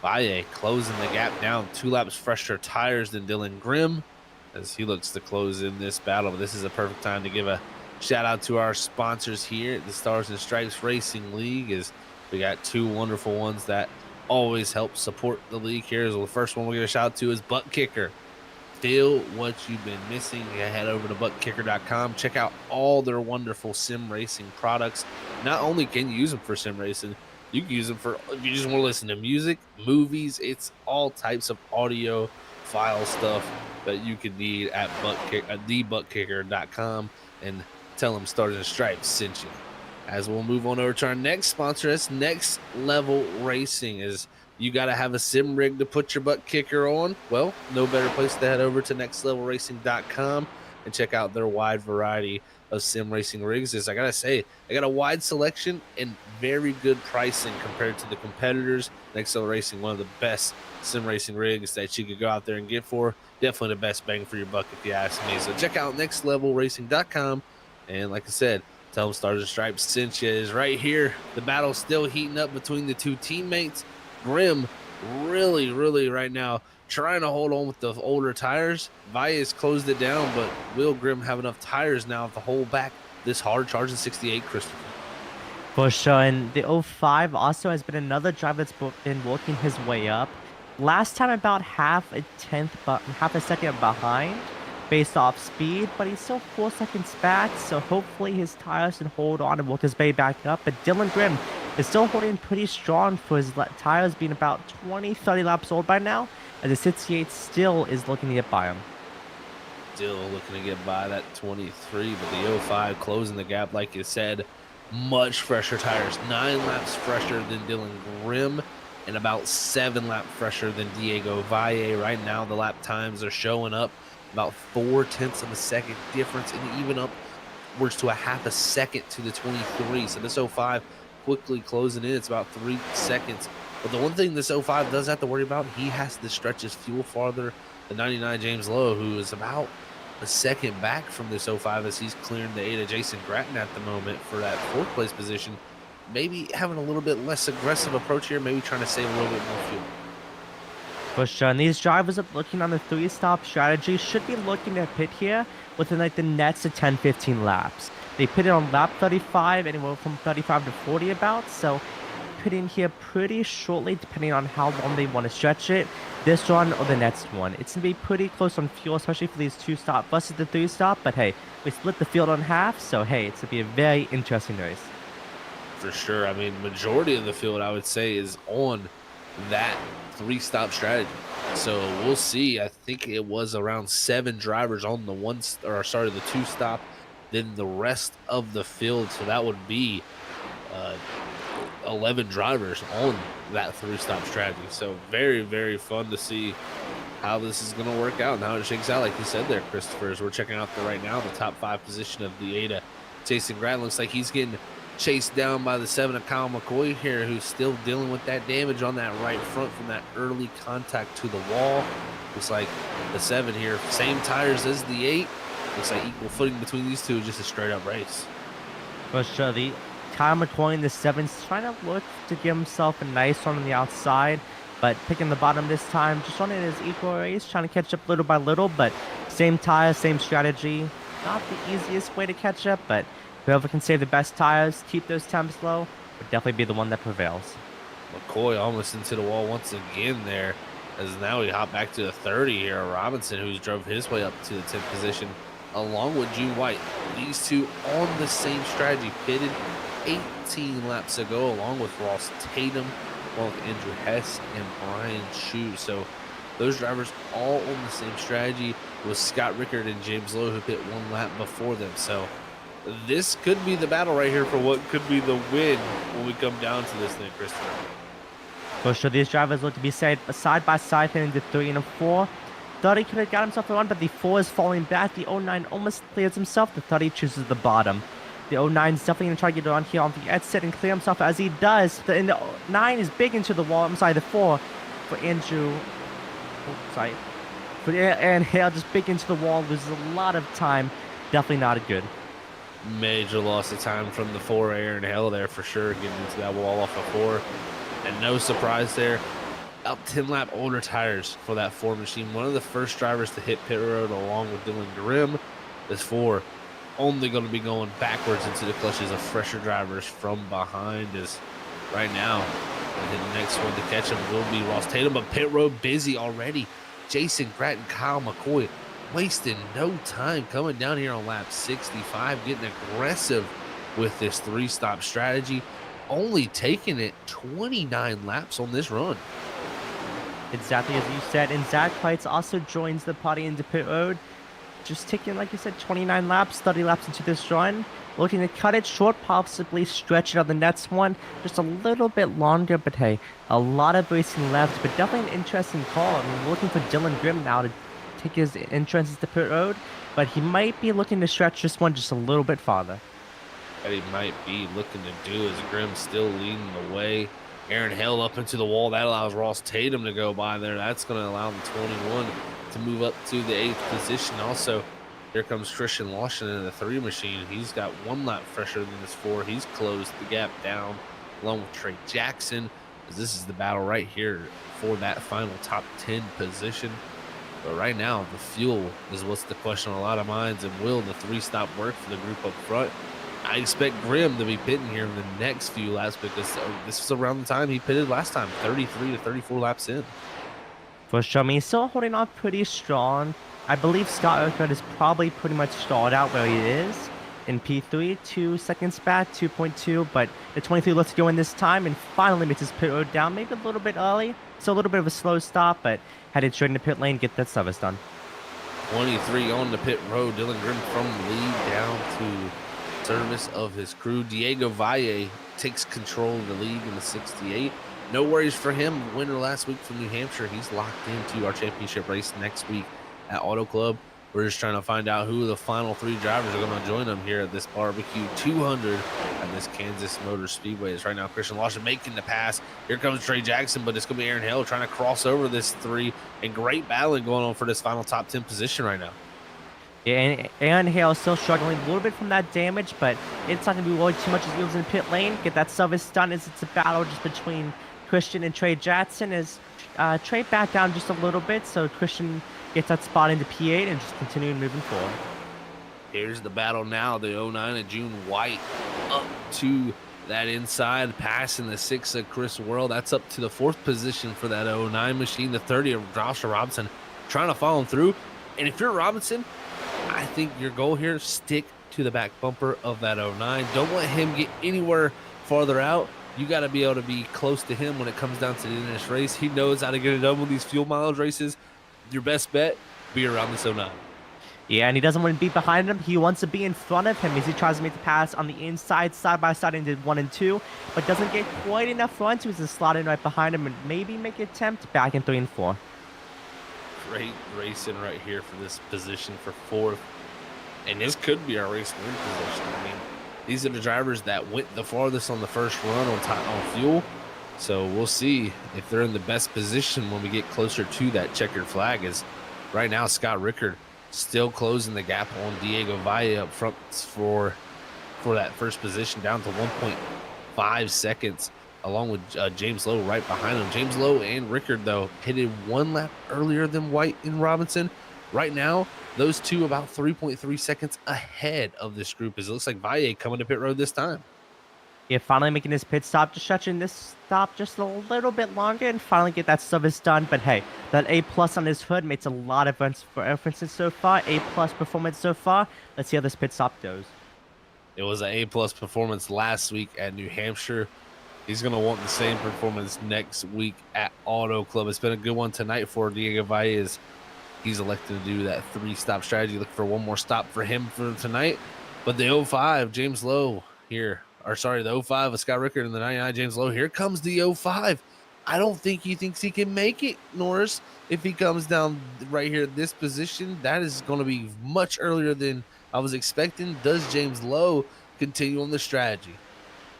Valle closing the gap down 2 laps fresher tires than Dylan Grimm as he looks to close in this battle. But this is a perfect time to give a shout out to our sponsors here at the Stars and Stripes Racing League, as we got 2 wonderful ones that always help support the league here. So the first one we're going to shout out to is ButtKicker. Still what you've been missing, you head over to ButtKicker.com. Check out all their wonderful sim racing products. Not only can you use them for sim racing, you can use them for if you just want to listen to music, movies. It's all types of audio file stuff that you can need at TheButtKicker.com, and tell them Stars and Stripes sent you. As we'll move on over to our next sponsor, that's Next Level Racing. Is you got to have a sim rig to put your ButtKicker on? Well, no better place to head over to nextlevelracing.com and check out their wide variety of sim racing rigs. As I gotta say, I got a wide selection and very good pricing compared to the competitors. Next Level Racing, one of the best sim racing rigs that you could go out there and get for. Definitely the best bang for your buck if you ask me. So check out nextlevelracing.com, and like I said, tell them Stars and Stripes sent you. Is right here. The battle's still heating up between the 2 teammates. Grimm really right now trying to hold on with the older tires. Valles closed it down, but will Grimm have enough tires now to hold back this hard charging 68, Christopher? For sure, and the 05 also has been another driver that's been working his way up. Last time about half a second behind based off speed, but he's still 4 seconds back, so hopefully his tires can hold on and work his way back up. But Dylan Grimm is still holding pretty strong for his tires being about 20-30 laps old by now, and the 68 still is looking to get by him. Still looking to get by that 23, but the 05 closing the gap, like you said. Much fresher tires, 9 laps fresher than Dylan Grimm, and about 7 laps fresher than Diego Valle. Right now, the lap times are showing up about 0.4 of a second difference, and even upwards to a half a second to the 23. So this 05 quickly closing in. It's about 3 seconds. But the one thing this 05 does have to worry about, he has to stretch his fuel farther than 99 James Lowe, who is about a second back from this 05 as he's clearing the 8 of Jason Gratton at the moment for that 4th place position. Maybe having a little bit less aggressive approach here, maybe trying to save a little bit more fuel. For sure, and these drivers are looking on the 3-stop strategy, should be looking to pit here within like the nets of 10-15 laps. They pitted on lap 35, anywhere from 35 to 40 about, so pitting here pretty shortly depending on how long they want to stretch it, this one or the next one. It's going to be pretty close on fuel, especially for these 2-stop versus the 3-stop, but hey, we split the field in half, so hey, it's going to be a very interesting race. For sure. I mean, majority of the field, I would say, is on that 3-stop strategy. So we'll see. I think it was around 7 drivers on the 2-stop, then the rest of the field. So that would be 11 drivers on that 3-stop strategy. So very fun to see how this is going to work out and how it shakes out. Like you said there, Christopher, as we're checking out right now, the top 5 position of the Ada. Jason Gratton looks like he's getting chased down by the 7 of Kyle McCoy here, who's still dealing with that damage on that right front from that early contact to the wall. Looks like the 7 here, same tires as the 8. Looks like equal footing between these two, just a straight up race. For sure, the Kyle McCoy in the 7's trying to look to give himself a nice one on the outside, but picking the bottom this time, just running his equal race, trying to catch up little by little, but same tire, same strategy. Not the easiest way to catch up, but Whoever can save the best tires, keep those temps low, would definitely be the one that prevails. McCoy almost into the wall once again there, as now we hop back to the 30 here. Robinson, who's drove his way up to the 10th position, along with June White. These two on the same strategy, pitted 18 laps ago, along with Ross Tatum, along with Andrew Hess and Brian Chu. So those drivers all on the same strategy, with Scott Rickard and James Lowe, who pit 1 lap before them. So this could be the battle right here for what could be the win when we come down to this thing, Christopher. For sure, these drivers look to be side by side heading to 3 and 4. 30 could have got himself a run, but the 4 is falling back. The 09 almost clears himself. The 30 chooses the bottom. The 09 is definitely going to try to get around here on the exit and clear himself as he does. The 9 is big into the wall. I'm sorry, the 4 for Andrew. Oh, sorry. For Aaron Hale, just big into the wall. Loses a lot of time. Definitely not a good. Major loss of time from the 4 Aaron Hale there for sure, getting into that wall off of 4. And no surprise there. About 10 lap older tires for that 4 machine. One of the first drivers to hit pit road along with Dylan Grimm. This 4 only going to be going backwards into the clutches of fresher drivers from behind, as right now the next one to catch him will be Ross Tatum, but pit road busy already. Jason Pratt and Kyle McCoy wasting no time coming down here on lap 65, getting aggressive with this 3-stop strategy, only taking it 29 laps on this run. Exactly as you said, and Zach Price also joins the party into pit road. Just taking, like you said, 29 laps, 30 laps into this run. Looking to cut it short, possibly stretch it on the next one just a little bit longer. But hey, a lot of racing left, but definitely an interesting call. I mean, we're looking for Dylan Grimm now to take his entrance into pit road, but he might be looking to stretch this one just a little bit farther. That he might be looking to do, as Grimm still leading the way. Aaron Hale up into the wall. That allows Ross Tatum to go by there. That's going to allow the 21 to move up to the 8th position. Also, here comes Christian Lawson in the 3 machine. He's got 1 lap fresher than this 4. He's closed the gap down along with Trey Jackson, as this is the battle right here for that final top 10 position. But right now, the fuel is what's the question on a lot of minds, and will the 3-stop work for the group up front? I expect Grimm to be pitting here in the next few laps, because this was around the time he pitted last time, 33 to 34 laps in. For sure, I mean, he's still holding on pretty strong. I believe Scott Urquhart is probably pretty much stalled out where he is in P3, 2 seconds back, 2.2, but the 23 lets go in this time and finally makes his pit road down, maybe a little bit early. So a little bit of a slow stop, but headed straight into pit lane, get that service done. 23 on the pit road. Dylan Grimm from lead down to service of his crew. Diego Valle takes control of the league in the 68. No worries for him. Winner last week from New Hampshire. He's locked into our championship race next week at Auto Club. We're just trying to find out who the final 3 drivers are going to join them here at this Barbecue 200 at this Kansas Motor Speedway. It's right now Christian Lawson making the pass. Here comes Trey Jackson, but it's going to be Aaron Hale trying to cross over this 3. And great battling going on for this final top 10 position right now. Yeah, and Aaron Hale is still struggling a little bit from that damage, but it's not going to be worried too much as he goes in the pit lane. Get that service done, as it's a battle just between Christian and Trey Jackson. As Trey back down just a little bit, so Christian gets that spot into P8 and just continuing moving forward. Here's the battle now. The 09 of June White up to that inside, passing the 6 of Chris Worrell. That's up to the 4th position for that 09 machine. The 30 of Joshua Robinson trying to follow him through. And if you're Robinson, I think your goal here, stick to the back bumper of that 09. Don't let him get anywhere farther out. You got to be able to be close to him when it comes down to the end of this race. He knows how to get it done with these fuel mileage races. Your best bet, be around this 09. Yeah, and he doesn't want to be behind him. He wants to be in front of him as he tries to make the pass on the inside, side by side into 1 and 2, but doesn't get quite enough run to his slot in right behind him and maybe make an attempt back in 3 and 4. Great racing right here for this position for 4th. And this could be our race win position. I mean, these are the drivers that went the farthest on the first run on fuel. So we'll see if they're in the best position when we get closer to that checkered flag. As right now, Scott Rickard still closing the gap on Diego Valle up front for that first position, down to 1.5 seconds, along with James Lowe right behind him. James Lowe and Rickard, though, pitted 1 lap earlier than White and Robinson. Right now, those two about 3.3 seconds ahead of this group, as it looks like Valle coming to pit road this time. Yeah, finally making his pit stop, just stretching this stop just a little bit longer and finally get that service done. But hey, that A+ on his hood makes a lot of references so far. A+ performance so far. Let's see how this pit stop goes. It was an A+ performance last week at New Hampshire. He's going to want the same performance next week at Auto Club. It's been a good one tonight for Diego Valle. He's elected to do that 3-stop strategy. Look for one more stop for him for tonight. But the 05, James Lowe here. Or sorry, the 05 of Scott Rickard and the 99, James Lowe. Here comes the 05. I don't think he thinks he can make it, Norris. If he comes down right here at this position, that is going to be much earlier than I was expecting. Does James Lowe continue on the strategy?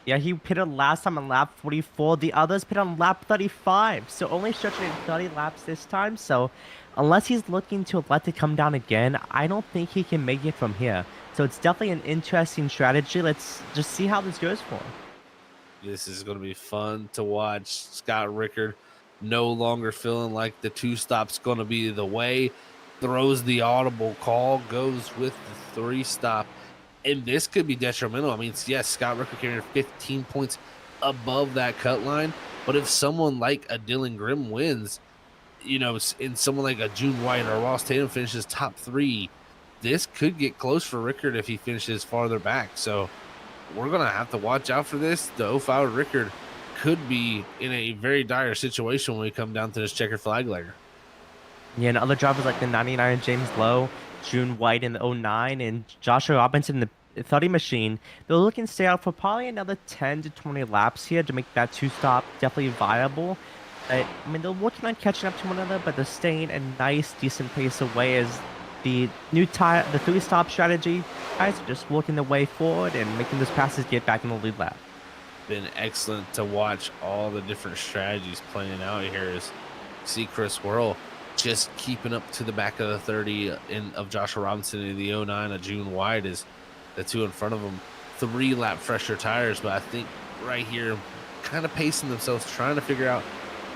Yeah, he pitted last time on lap 44. The others pitted on lap 35. So only stretching in 30 laps this time. So unless he's looking to let it come down again, I don't think he can make it from here. So it's definitely an interesting strategy. Let's just see how this goes for him. This is going to be fun to watch. Scott Rickard no longer feeling like the 2-stop's going to be the way. Throws the audible call, goes with the 3-stop. And this could be detrimental. I mean, yes, Scott Rickard carrying 15 points above that cut line. But if someone like a Dylan Grimm wins, you know, and someone like a June White or Ross Tatum finishes top 3, this could get close for Rickard if he finishes farther back. So we're going to have to watch out for this. The 05 Rickard could be in a very dire situation when we come down to this checkered flag layer. Yeah, and other drivers like the 99 James Lowe, June White in the 09, and Joshua Robinson in the 30 machine, they're looking to stay out for probably another 10 to 20 laps here to make that 2-stop definitely viable. I mean, they're working on catching up to one another, but they're staying a nice, decent pace away as the new tire, the 3-stop strategy, guys are just working their way forward and making those passes get back in the lead lap. Been excellent to watch all the different strategies playing out here as see Chris Worrell just keeping up to the back of the 30 of Joshua Robinson in the 09 of June White is the two in front of him. 3-lap fresher tires, but I think right here kind of pacing themselves, trying to figure out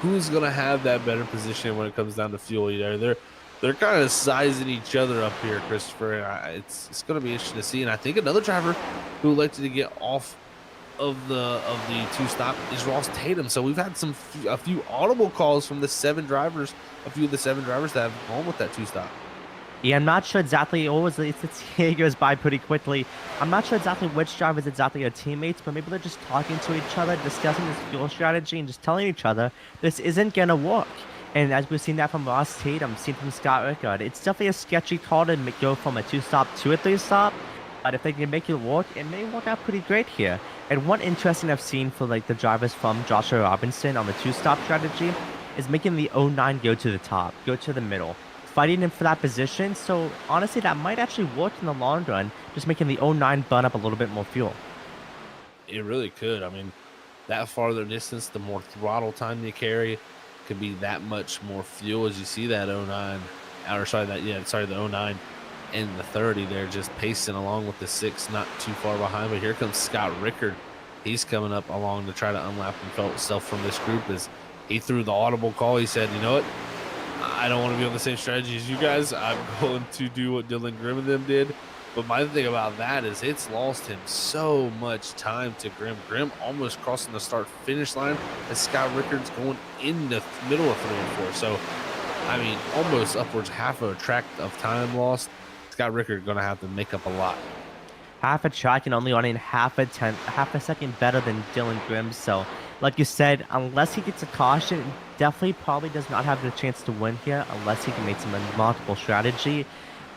who's going to have that better position when it comes down to fuel. You know, they're kind of sizing each other up here, Christopher. It's going to be interesting to see. And I think another driver who elected to get off of the 2-stop is Ross Tatum. So we've had a few audible calls from the 7 drivers, a few of the 7 drivers that have gone with that 2-stop. Yeah, I'm not sure exactly. It goes by pretty quickly. I'm not sure exactly which drivers exactly are teammates, but maybe they're just talking to each other, discussing this fuel strategy, and just telling each other this isn't gonna work. And as we've seen that from Ross Tatum, seen from Scott Rickard, it's definitely a sketchy call to go from a 2-stop to a 3-stop. But if they can make it work, it may work out pretty great here. And one interesting I've seen for like the drivers from Joshua Robinson on the 2-stop strategy is making the 09 go to the top, go to the middle, fighting him for that position. So honestly, that might actually work in the long run, just making the 09 burn up a little bit more fuel. It really could. I mean, that farther distance, the more throttle time you carry, could be that much more fuel as you see that 09, the 09 and the 30 there just pacing along with the 6, not too far behind. But here comes Scott Rickard. He's coming up along to try to unlap himself from this group as he threw the audible call. He said, you know what? I don't want to be on the same strategy as you guys. I'm going to do what Dylan Grimm and them did. But my thing about that is it's lost him so much time to Grimm. Grimm almost crossing the start-finish line as Scott Rickard's going in the middle of 3 and 4. So, I mean, almost upwards half of a track of time lost. Scott Rickard going to have to make up a lot. Half a track and only running half a second better than Dylan Grimm. So, like you said, unless he gets a caution, definitely probably does not have the chance to win here unless he can make some remarkable strategy.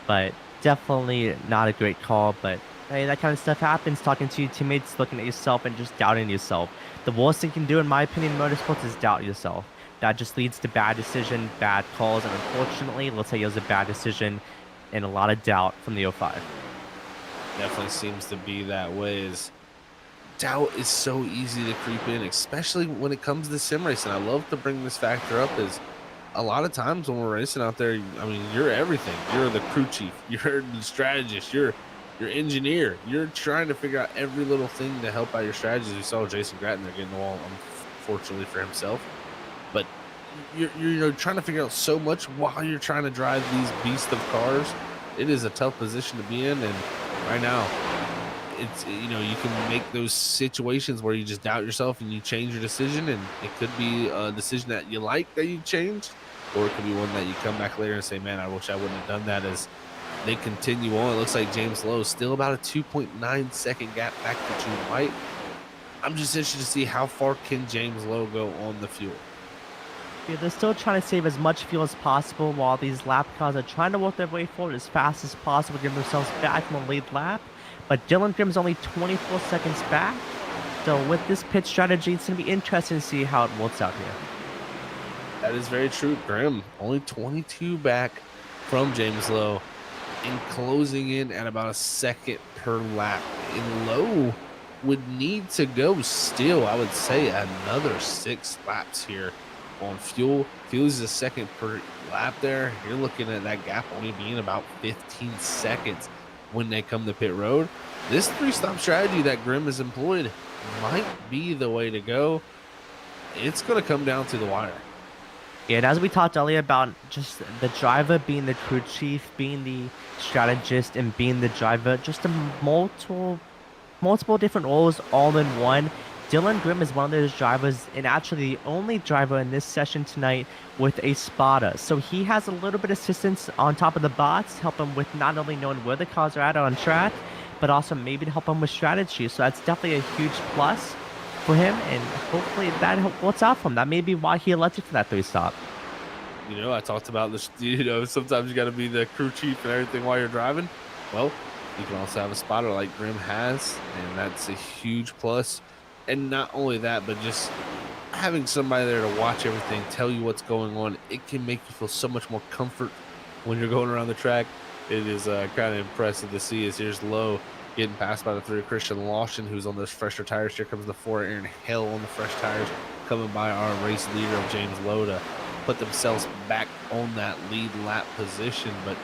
But definitely not a great call. But hey, that kind of stuff happens. Talking to your teammates, looking at yourself, and just doubting yourself. The worst thing you can do, in my opinion, in motorsports is doubt yourself. That just leads to bad decision, bad calls, and unfortunately, let's say it was a bad decision and a lot of doubt from the 05. Definitely seems to be that way. Doubt is so easy to creep in, especially when it comes to sim racing. I love to bring this factor up is a lot of times when we're racing out there, I mean, you're everything. You're the crew chief, you're the strategist, you're your engineer. You're trying to figure out every little thing to help out your strategies. We saw Jason Gratton there getting the wall, unfortunately for himself. But you're trying to figure out so much while you're trying to drive these beasts of cars it is a tough position to be in. And right now, it's, you know, you can make those situations where you just doubt yourself and you change your decision, and it could be a decision that you like that you changed, or it could be one that you come back later and say, man, I wish I wouldn't have done that. As they continue on, it looks like James Lowe is still about a 2.9 second gap back to June White. I'm just interested to see how far can James Lowe go on the fuel. Yeah, they're still trying to save as much fuel as possible while these lap cars are trying to work their way forward as fast as possible to give themselves back in the lead lap. But Dylan Grimm's only 24 seconds back. So with this pit strategy, it's going to be interesting to see how it works out here. That is very true. Grimm only 22 back from James Lowe and closing in at about a second per lap. And Lowe would need to go still, I would say, another 6 laps here on fuel. If he loses a second per lap there, you're looking at that gap only being about 15 seconds when they come to pit road. This 3-stop strategy that Grimm has employed might be the way to go. It's going to come down to the wire. Yeah, and as we talked earlier about just the driver being the crew chief, being the strategist, and being the driver, just a multiple different roles all in one. Dylan Grimm is one of those drivers, and actually the only driver in this session tonight with a spotter. So he has a little bit of assistance on top of the bots, help him with not only knowing where the cars are at on track, but also maybe to help him with strategy. So that's definitely a huge plus for him, and hopefully that works out for him. That may be why he elected for that 3-stop. You know, I talked about this, you know, sometimes you got to be the crew chief and everything while you're driving. Well, you can also have a spotter like Grimm has, and that's a huge plus. And not only that, but just having somebody there to watch everything, tell you what's going on, it can make you feel so much more comfort when you're going around the track. It is kind of impressive to see. As here's Lowe getting passed by the 3 Christian Lawson, who's on those fresher tires. Here comes the 4 Aaron Hill on the fresh tires, coming by our race leader of James Lowe to put themselves back on that lead lap position. But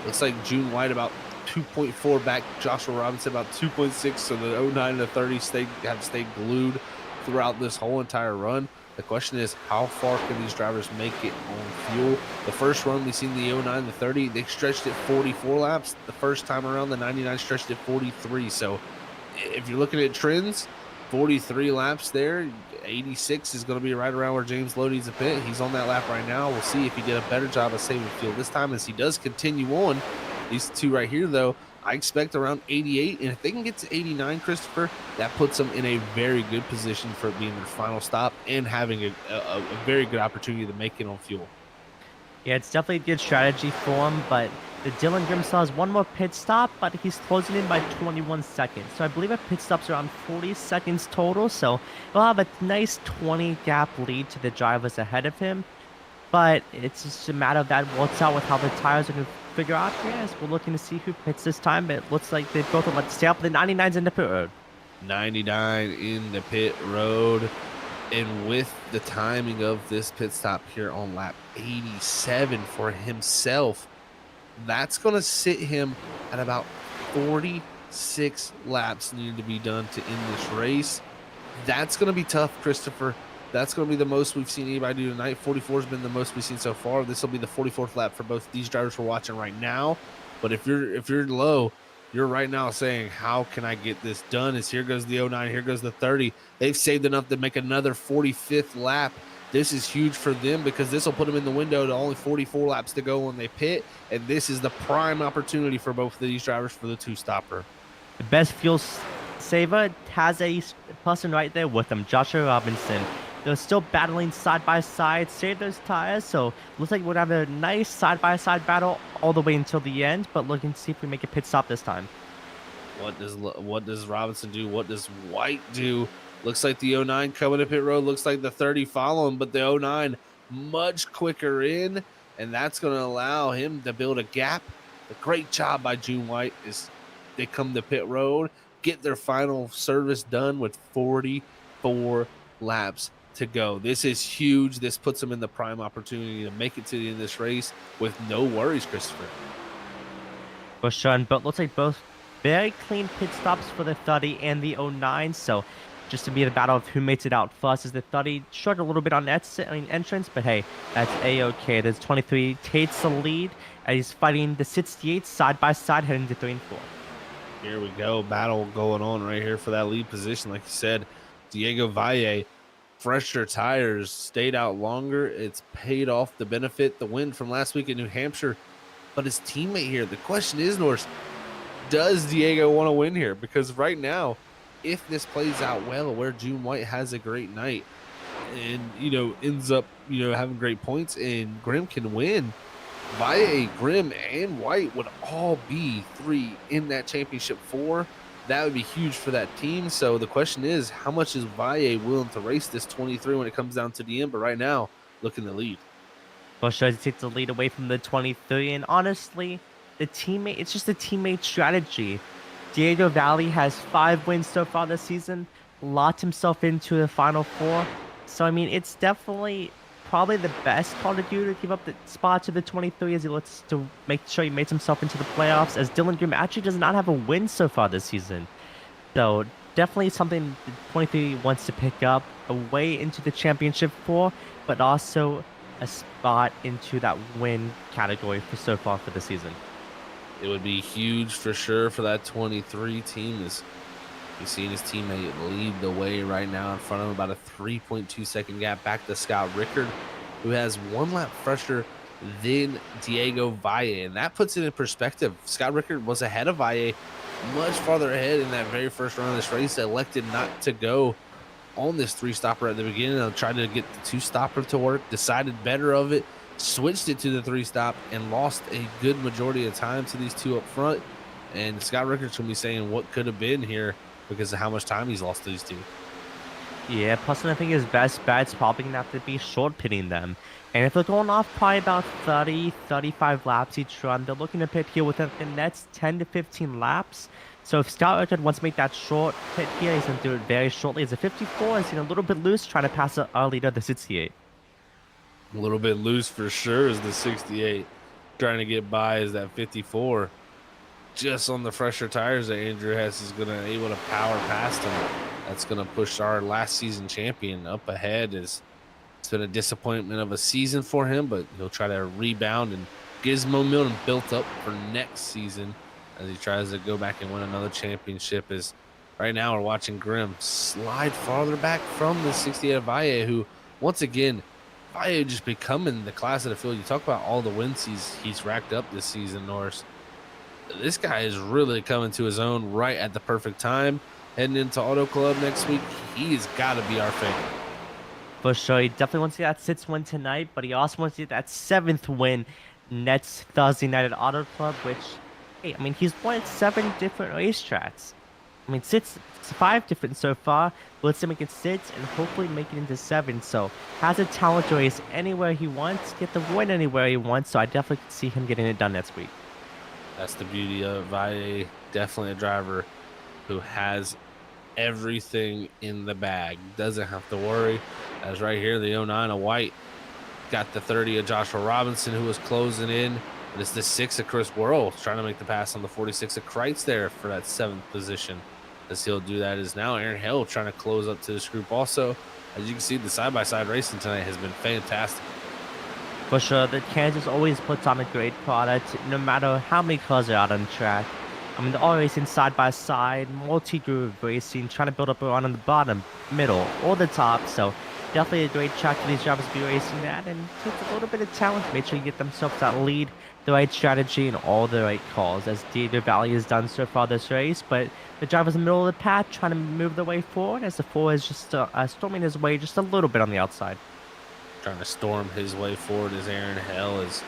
looks like June White about 2.4 back, Joshua Robinson about 2.6, so the 09 and the 30 have stayed glued throughout this whole entire run. The question is, how far can these drivers make it on fuel? The first run, we seen the 09 and the 30, they stretched it 44 laps. The first time around, the 99 stretched it 43. So if you're looking at trends, 43 laps there, 86 is going to be right around where James Lowe needs a pit. He's on that lap right now. We'll see if he did a better job of saving fuel this time as he does continue on. These 2 right here, though, I expect around 88, and if they can get to 89, Christopher, that puts them in a very good position for it being their final stop and having a very good opportunity to make it on fuel. Yeah, it's definitely a good strategy for him, but the Dylan Grimm still has one more pit stop, but he's closing in by 21 seconds. So I believe a pit stop's around 40 seconds total, so he'll have a nice 20 gap lead to the drivers ahead of him. But it's just a matter of that works out with how the tires are going to figure out here as we're looking to see who pits this time. But it looks like they both want to stay up. The 99's in the pit road. 99 in the pit road. And with the timing of this pit stop here on lap 87 for himself, that's going to sit him at about 46 laps needed to be done to end this race. That's going to be tough, Christopher. That's going to be the most we've seen anybody do tonight. 44 has been the most we've seen so far. This will be the 44th lap for both these drivers we're watching right now. But if you're Low, you're right now saying, how can I get this done? As here goes the 09, here goes the 30. They've saved enough to make another 45th lap. This is huge for them because this will put them in the window to only 44 laps to go when they pit. And this is the prime opportunity for both of these drivers for the 2-stopper. The best fuel saver has a person right there with him, Joshua Robinson. They're still battling side by side, save those tires. So looks like we'll have a nice side-by-side battle all the way until the end, but looking to see if we make a pit stop this time. What does Robinson do? What does White do? Looks like the 09 coming to pit road. Looks like the 30 follow him, but the 09 much quicker in, and that's going to allow him to build a gap. A great job by June White as they come to pit road, get their final service done with 44 laps to go. This is huge. This puts them in the prime opportunity to make it to the end of this race with no worries, Christopher. For sure, but looks like both very clean pit stops for the 30 and the 09. So just to be the battle of who makes it out first, as the 30 struggled a little bit on entrance, but hey, that's a-okay. There's 23 takes the lead as he's fighting the 68 side by side heading to 3 and 4. Here we go. Battle going on right here for that lead position. Like you said, Diego Valle, fresher tires, stayed out longer. It's paid off the benefit, the win from last week in New Hampshire. But his teammate here, the question is, Norse, does Diego want to win here? Because right now, if this plays out well, where June White has a great night and, ends up, having great points and Grimm can win, Valle, Grimm, and White would all be 3 in that championship 4. That would be huge for that team. So the question is, how much is Valle willing to race this 23 when it comes down to the end? But right now, looking to lead. Well, sure, he takes the lead away from the 23, and honestly, it's just a teammate strategy. Diego Valle has 5 wins so far this season, locked himself into the Final 4. So, I mean, it's definitely probably the best call to do to give up the spot to the 23 as he looks to make sure he makes himself into the playoffs, as Dylan Grimm actually does not have a win so far this season. So, definitely something the 23 wants to pick up, a way into the championship 4, but also a spot into that win category for so far for the season. It would be huge for sure for that 23 team. As he's seeing his teammate lead the way right now in front of him, about a 3.2 second gap back to Scott Rickard, who has 1 lap fresher than Diego Valle. And that puts it in perspective. Scott Rickard was ahead of Valle, much farther ahead in that very first run of this race, elected not to go on this 3-stopper at the beginning. I tried to get the 2-stopper to work, decided better of it, switched it to the 3-stop, and lost a good majority of time to these 2 up front. And Scott Rickard's going to be saying what could have been here because of how much time he's lost to these 2. Yeah, plus I think his best bet's probably going to have to be short pitting them. And if they're going off probably about 30, 35 laps each run, they're looking to pit here within the next 10 to 15 laps. So if Scott Rickard wants to make that short pit here, he's going to do it very shortly. As a 54 is a little bit loose, trying to pass our leader, the 68. A little bit loose for sure is the 68. Trying to get by is that 54. Just on the fresher tires that Andrew Hess is going to able to power past him. That's going to push our last season champion up ahead. It's been a disappointment of a season for him, but he'll try to rebound and get his momentum built up for next season as he tries to go back and win another championship. As right now we're watching Grimm slide farther back from the 68 Valle, who once again, Valle just becoming the class of the field. You talk about all the wins he's racked up this season, Norris. This guy is really coming to his own right at the perfect time. Heading into Auto Club next week, he's got to be our favorite. For sure, he definitely wants to get that 6th win tonight, but he also wants to get that 7th win next Thursday night at Auto Club, which, hey, I mean, he's won at 7 different racetracks. I mean, 5 different so far. Let's make it 6 and hopefully make it into 7. So, has a talent to race anywhere he wants, get the win anywhere he wants. So, I definitely could see him getting it done next week. That's the beauty of Valle. Definitely a driver who has everything in the bag. Doesn't have to worry. As right here, the 09 of White got the 30 of Joshua Robinson, who was closing in. But it's the 6 of Chris Worrell trying to make the pass on the 46 of Kreitz there for that 7th position. As he'll do that is now Aaron Hill trying to close up to this group also. As you can see, the side-by-side racing tonight has been fantastic. For sure, the Kansas always puts on a great product, no matter how many cars are out on the track. I mean, they're all racing side-by-side, multi-groove racing, trying to build up a run on the bottom, middle, or the top. So definitely a great track for these drivers to be racing at, and it takes a little bit of talent to make sure you get themselves that lead, the right strategy, and all the right calls, as Diego Valle has done so far this race. But the drivers in the middle of the pack trying to move their way forward, as the 4 is just storming his way just a little bit on the outside. Trying to storm his way forward is Aaron Hill as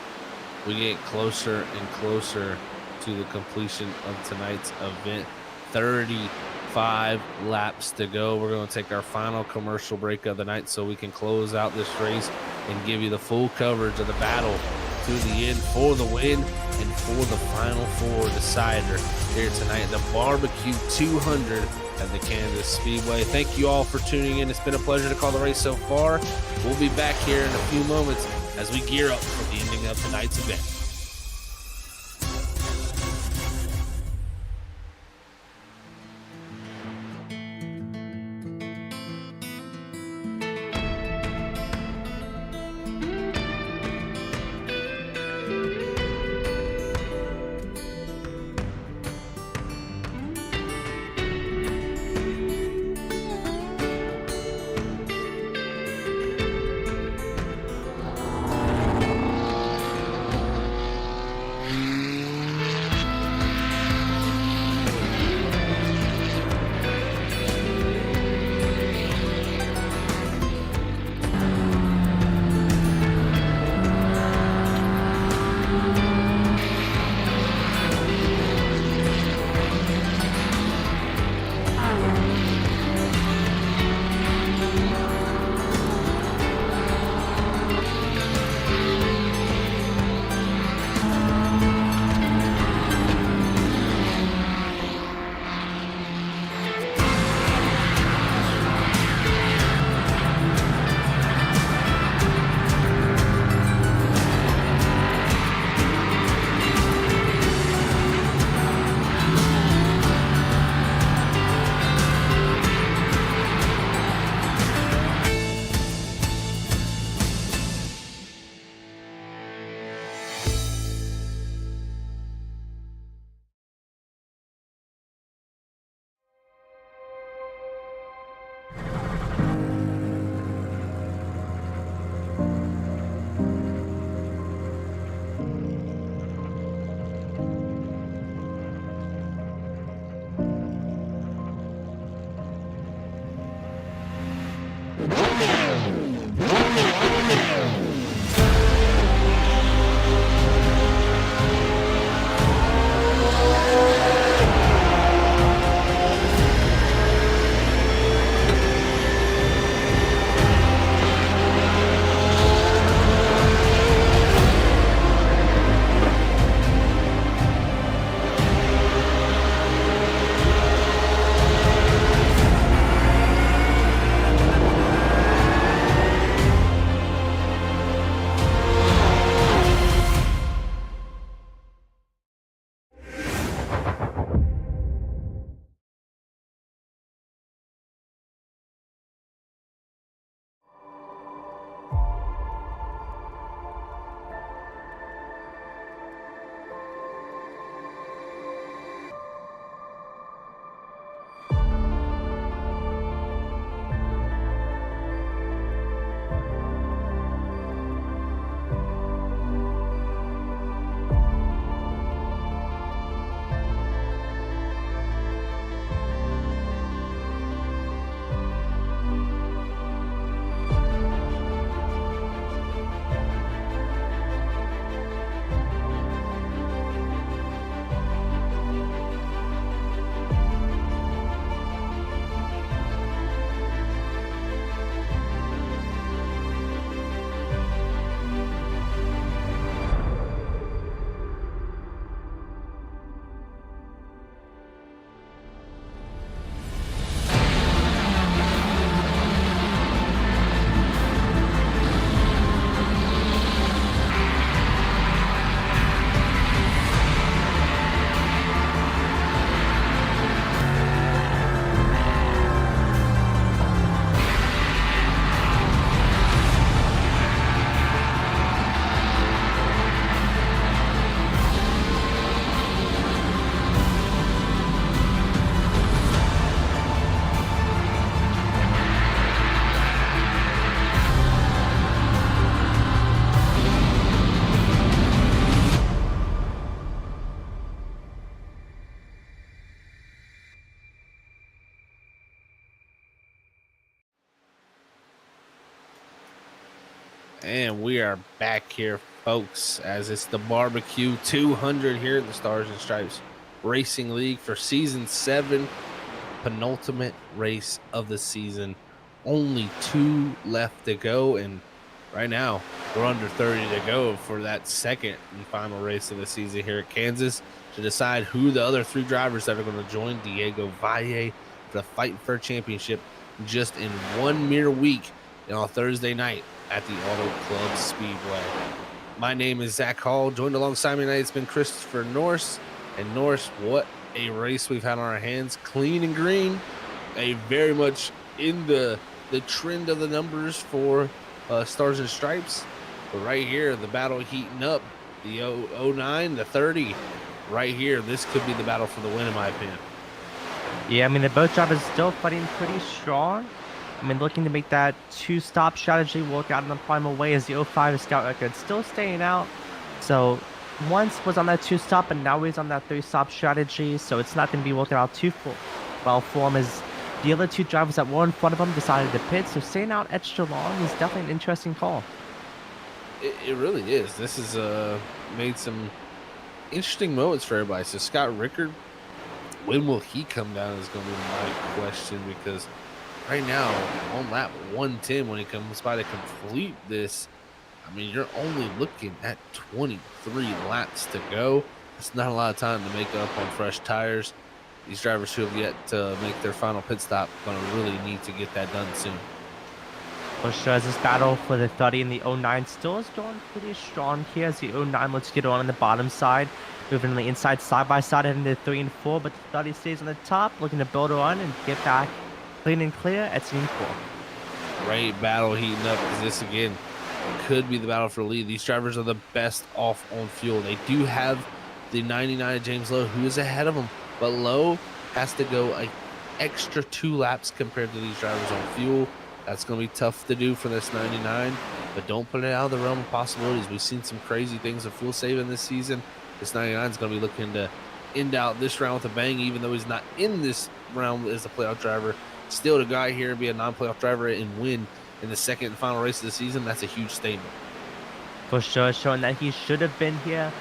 we get closer and closer to the completion of tonight's event. 35 laps to go. We're going to take our final commercial break of the night so we can close out this race and give you the full coverage of the battle to the end for the win and for the Final 4 decider here tonight at the Barbecue 200 at the Kansas Speedway. Thank you all for tuning in. It's been a pleasure to call the race so far. We'll be back here in a few moments as we gear up for the ending of tonight's event. And we are back here, folks, as it's the Barbecue 200 here at the Stars and Stripes Racing League for Season 7, penultimate race of the season. Only 2 left to go, and right now we're under 30 to go for that second and final race of the season here at Kansas to decide who the other 3 drivers that are going to join Diego Valle for the fight for a championship just in 1 mere week on Thursday night at the Auto Club Speedway. My name is Zach Hall. Joined alongside me tonight, it's been Christopher Norse. And Norse, what a race we've had on our hands. Clean and green. A very much in the trend of the numbers for Stars and Stripes. But right here, the battle heating up. The 09, the 30. Right here, this could be the battle for the win, in my opinion. Yeah, I mean, the both drivers still fighting pretty strong. I mean, looking to make that 2-stop strategy work out in the primal way as the 05 scout record still staying out. So once was on that 2-stop, and now he's on that 3-stop strategy. So it's not going to be working out too well for him, as the other 2 drivers that were in front of him decided to pit. So staying out extra long is definitely an interesting call. It really is. This has made some interesting moments for everybody. So Scott Rickard, when will he come down is going to be my question, because right now, on lap 110, when he comes by to complete this, I mean, you're only looking at 23 laps to go. It's not a lot of time to make up on fresh tires. These drivers who have yet to make their final pit stop are going to really need to get that done soon. For sure, as this battle for the 30 and the 09 still is going pretty strong here, as the 09 looks to get on the bottom side, moving on the inside side by side, heading to 3 and 4, but the 30 stays on the top, looking to build a run and get back clean and clear at scene 4. Great battle heating up, because this again could be the battle for the lead. These drivers are the best off on fuel. They do have the 99 of James Lowe, who is ahead of them, but Lowe has to go an extra 2 laps compared to these drivers on fuel. That's going to be tough to do for this 99, but don't put it out of the realm of possibilities. We've seen some crazy things of fuel saving this season. This 99 is going to be looking to end out this round with a bang, even though he's not in this round as a playoff driver. Still to go out here and be a non-playoff driver and win in the second and final race of the season, that's a huge statement. For sure, showing that he should have been here,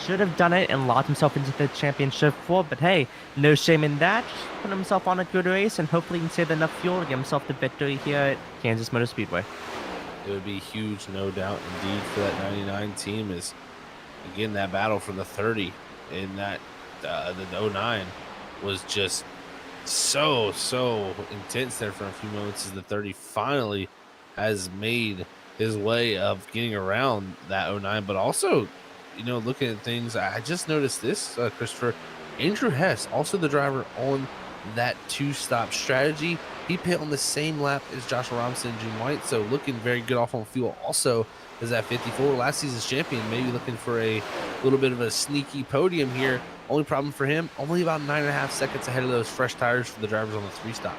should have done it and locked himself into the championship 4. But hey, no shame in that. Just put himself on a good race, and hopefully he can save enough fuel to get himself the victory here at Kansas Motor Speedway. It would be huge, no doubt, indeed, for that 99 team. Is again that battle for the 30 in that the 09 was just so intense there for a few moments, as the 30 finally has made his way of getting around that 09. But also, you know, looking at things, I just noticed this, Christopher, Andrew Hess, also the driver on that 2-stop strategy, he pit on the same lap as Joshua Robinson and June White, so looking very good off on fuel. Also as that 54 last season's champion, maybe looking for a little bit of a sneaky podium here. Only problem for him, only about 9.5 seconds ahead of those fresh tires for the drivers on the 3-stop.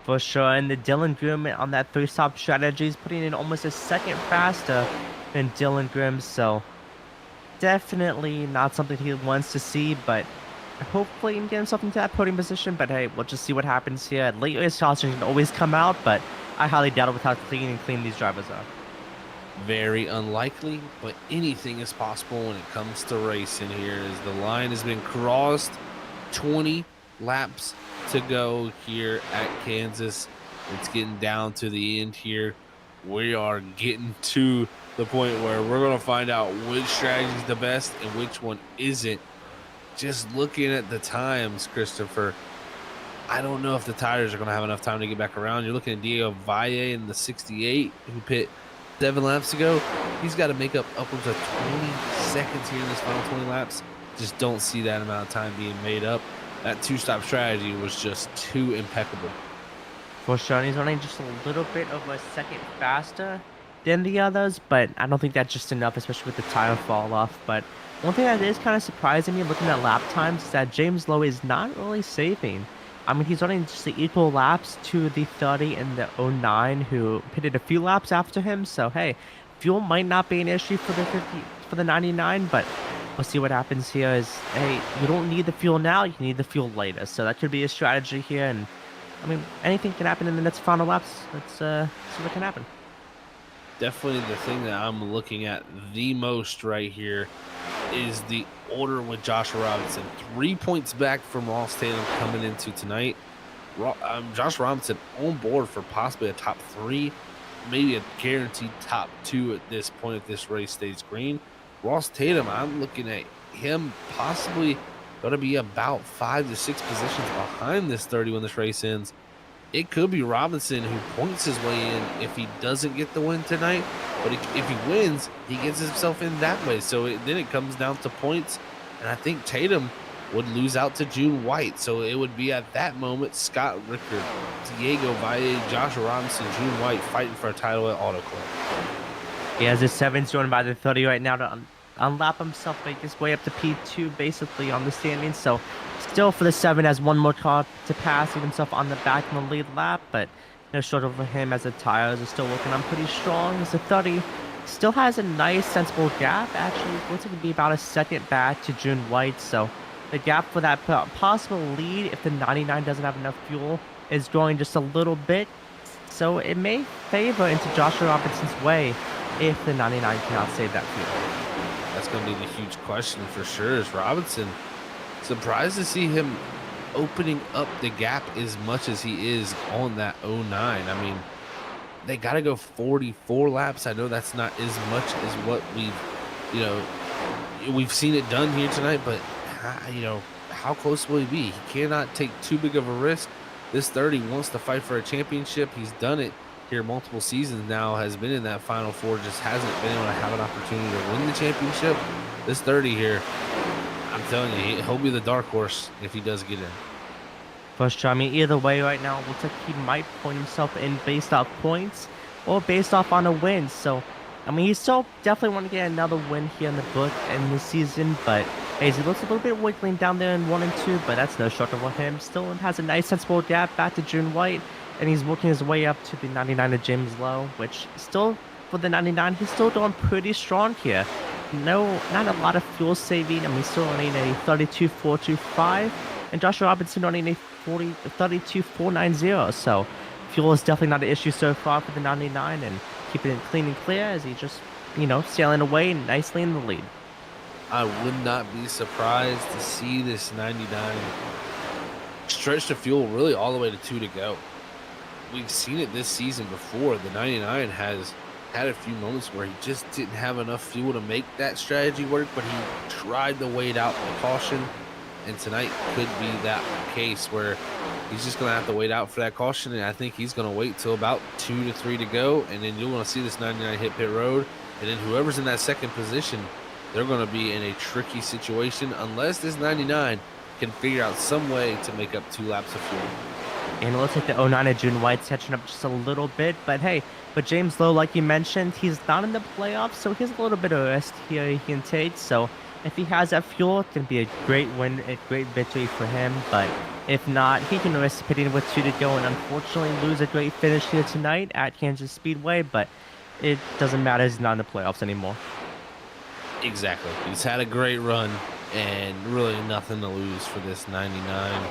For sure, and the Dylan Grimm on that 3-stop strategy is putting in almost a second faster than Dylan Grimm, so definitely not something he wants to see, but hopefully he can get himself into that podium position. But hey, we'll just see what happens here. Late race caution can always come out, but I highly doubt it with how clean these drivers are. Very unlikely, but anything is possible when it comes to racing here, as the line has been crossed. 20 laps to go here at Kansas. It's getting down to the end here. We are getting to the point where we're going to find out which strategy is the best and which one isn't. Just looking at the times, Christopher, I don't know if the tires are going to have enough time to get back around. You're looking at Diego Valle in the 68, who pit 7 laps ago. He's got to make up upwards of 20 seconds here in this final 20 laps. Just don't see that amount of time being made up. That 2-stop strategy was just too impeccable. For sure, he's running just a little bit of a second faster than the others, but I don't think that's just enough, especially with the tire fall off. But one thing that is kind of surprising me looking at lap times is that James Lowe is not really saving. I mean, he's running just the equal laps to the 30 and the 09, who pitted a few laps after him. So hey, fuel might not be an issue for the 99, but we'll see what happens here. Is, hey, you don't need the fuel now, you need the fuel later. So that could be a strategy here, and I mean, anything can happen in the next final laps. Let's see what can happen. definitely the thing that I'm looking at the most right here is the order with Joshua Robinson. 3 points back from Ross Tatum coming into tonight. Josh Robinson on board for possibly a top 3, maybe a guaranteed top 2 at this point if this race stays green. Ross Tatum, I'm looking at him possibly going to be about 5 to 6 positions behind this 30 when this race ends. It could be Robinson who points his way in if he doesn't get the win tonight. But if he wins, he gets himself in that way. So then it comes down to points. And I think Tatum would lose out to June White. So it would be at that moment Scott Rickard, Diego Valle, Joshua Robinson, June White fighting for a title at Auto Club. He has his 7's joined by the 30 right now to unlap himself, make his way up to P2 basically on the standings. So still for the 7 has one more car to pass, leave himself on the back in the lead lap, but no short over him as the tires are still working on pretty strong. As the 30 still has a nice sensible gap. Actually, looks like it'd be about a second back to June White. So the gap for that possible lead, if the 99 doesn't have enough fuel, is growing just a little bit. So it may favor into Joshua Robinson's way if the 99 cannot save that fuel. That's going to be the huge question for sure. Is Robinson surprised to see him opening up the gap as much as he is on that 09? I mean, they got to go 44 laps. I know that's not as much as what we've seen it done here tonight, but how close will he be? He cannot take too big of a risk. This 30 wants to fight for a championship. He's done it here multiple seasons now, has been in that Final Four, just hasn't been able to have an opportunity to win the championship. This 30 here, I'm telling you, he'll be the dark horse if he does get in. For sure. I mean, either way right now, it looks like he might point himself in based off points or based off on a win. So, I mean, he still definitely want to get another win here in the book in the season, but he looks a little bit wiggling down there in 1 and 2, but that's no shorter for him. Still has a nice sensible gap back to June White, and he's working his way up to the 99 of James Lowe, which still, for the 99, he's still doing pretty strong here. No, not a lot of fuel saving. I mean, still running a 32.425, and Joshua Robinson running a 32.490. So fuel is definitely not an issue so far for the 99, and keeping it clean and clear as he just, sailing away nicely in the lead. I would not be surprised to see this 99 stretch the fuel really all the way to 2 to go. We've seen it this season before. The 99 has had a few moments where he just didn't have enough fuel to make that strategy work, but he tried to wait out the caution, and tonight could be that case where he's just going to have to wait out for that caution, and I think he's going to wait till about 2 to 3 to go, and then you'll want to see this 99 hit pit road, and then whoever's in that second position, they're going to be in a tricky situation unless this 99 can figure out some way to make up 2 laps of fuel. And it looks like the 09 of June White's catching up just a little bit. But hey, James Lowe, like you mentioned, he's not in the playoffs, so he's a little bit of risk here he can take. So if he has that fuel, it can be a great win, a great victory for him. But if not, he can risk pitting with 2 to go and unfortunately lose a great finish here tonight at Kansas Speedway. But it doesn't matter, he's not in the playoffs anymore. Exactly. He's had a great run and really nothing to lose for this 99.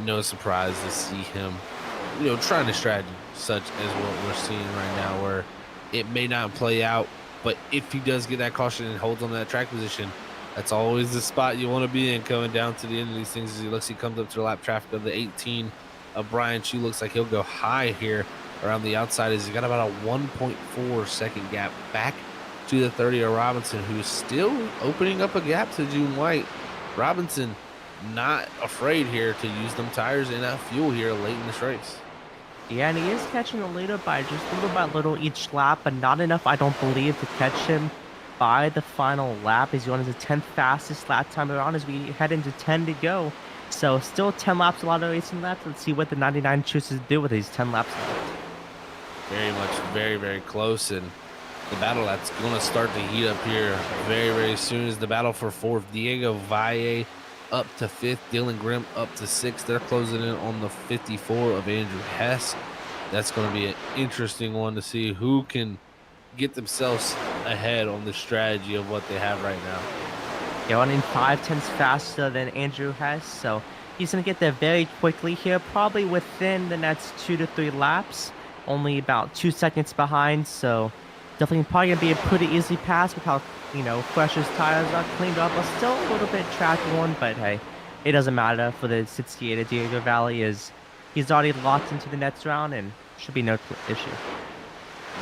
No surprise to see him, trying a strategy such as what we're seeing right now, where it may not play out, but if he does get that caution and holds on to that track position, that's always the spot you want to be in coming down to the end of these things. As he comes up to the lap traffic of the 18 of Brian Chu, looks like he'll go high here around the outside as he got about a 1.4 second gap back to the 30 of Robinson, who's still opening up a gap to June White. Robinson not afraid here to use them tires and that fuel here late in this race. Yeah, and he is catching the leader by just little by little each lap, but not enough, I don't believe, to catch him by the final lap. He's on his 10th fastest lap time around as we head into 10 to go. So still 10 laps, a lot of racing left. Let's see what the 99 chooses to do with these 10 laps left. Very much, very, very close, and the battle that's going to start to heat up here very, very soon is the battle for 4th. Diego Valle up to 5th, Dylan Grimm up to 6th. They're closing in on the 54 of Andrew Hess. That's going to be an interesting one to see who can get themselves ahead on the strategy of what they have right now. They're running 5/10 faster than Andrew Hess, so he's going to get there very quickly here, probably within the next 2 to 3 laps, only about 2 seconds behind. So Definitely probably going to be a pretty easy pass with how, fresh his tires are cleaned up. But still a little bit track worn, but hey, it doesn't matter for the 68 at Diego Valley. He's already locked into the next round and should be no issue.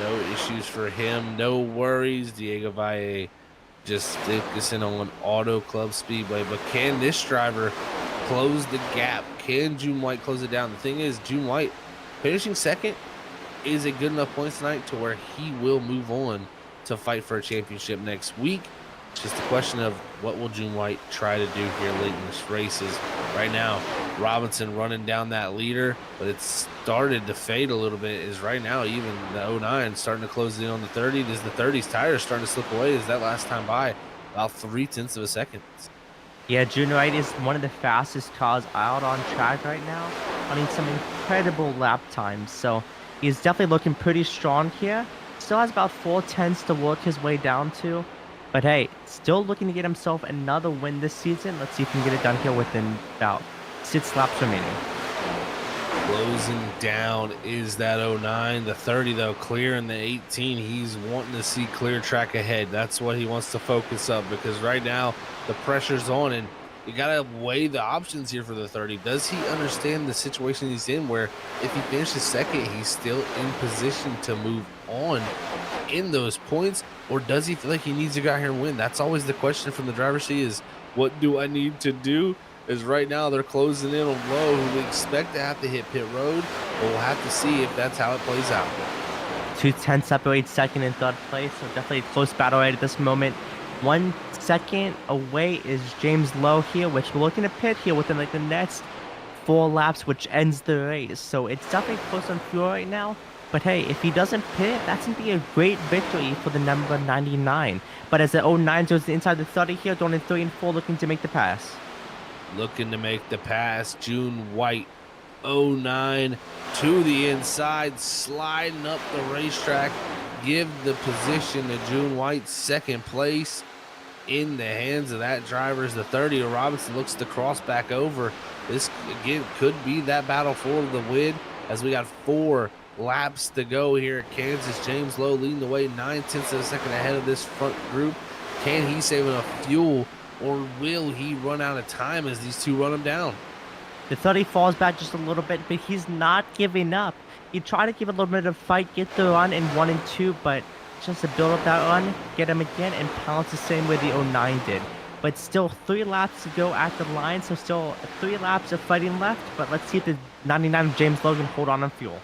No issues for him. No worries. Diego Valle just focusing on Auto Club Speedway. But can this driver close the gap? Can June White close it down? The thing is, June White finishing second is a good enough points tonight to where he will move on to fight for a championship next week. It's just a question of what will June White try to do here late in this races. Right now, Robinson running down that leader, but it's started to fade a little bit. Is right now even the 09 starting to close in on the 30. Does the 30's tires starting to slip away? Is that last time by about 0.3 of a second? Yeah, June White is one of the fastest cars out on track right now, running some incredible lap times. So he's definitely looking pretty strong here. Still has about 4/10 to work his way down to. But hey, still looking to get himself another win this season. Let's see if he can get it done here within about 6 laps remaining. Closing down is that 09. The 30, though, clear in the 18. He's wanting to see clear track ahead. That's what he wants to focus up, because right now the pressure's on, and you got to weigh the options here for the 30. Does he understand the situation he's in, where if he finishes second, he's still in position to move on in those points, or does he feel like he needs to go out here and win? That's always the question from the driver's seat, is what do I need to do? Is right now they're closing in on Lowe, who we expect to have to hit pit road, but we'll have to see if that's how it plays out. 2/10 separate second and third place, so definitely a close battle right at this moment. 1 second away is James Lowe here, which we're looking to pit here within like the next 4 laps, which ends the race. So it's definitely close on fuel right now. But hey, if he doesn't pit, that's going to be a great victory for the number 99. But as the 09 goes inside the 30 here, going in 3 and 4, looking to make the pass. Looking to make the pass. June White, 09 to the inside, sliding up the racetrack. Give the position to June White. Second place in the hands of that driver is the 30. Robinson looks to cross back over. This, again, could be that battle for the win, as we got 4 laps to go here at Kansas. James Lowe leading the way, 9/10 of a second ahead of this front group. Can he save enough fuel, or will he run out of time as these two run him down? The 30 falls back just a little bit, but he's not giving up. He tried to give a little bit of fight, get the run in 1 and 2, but just to build up that run, get him again, and pounce the same way the 09 did. But still 3 laps to go at the line, so still 3 laps of fighting left, but let's see if the 99 James Logan hold on fuel.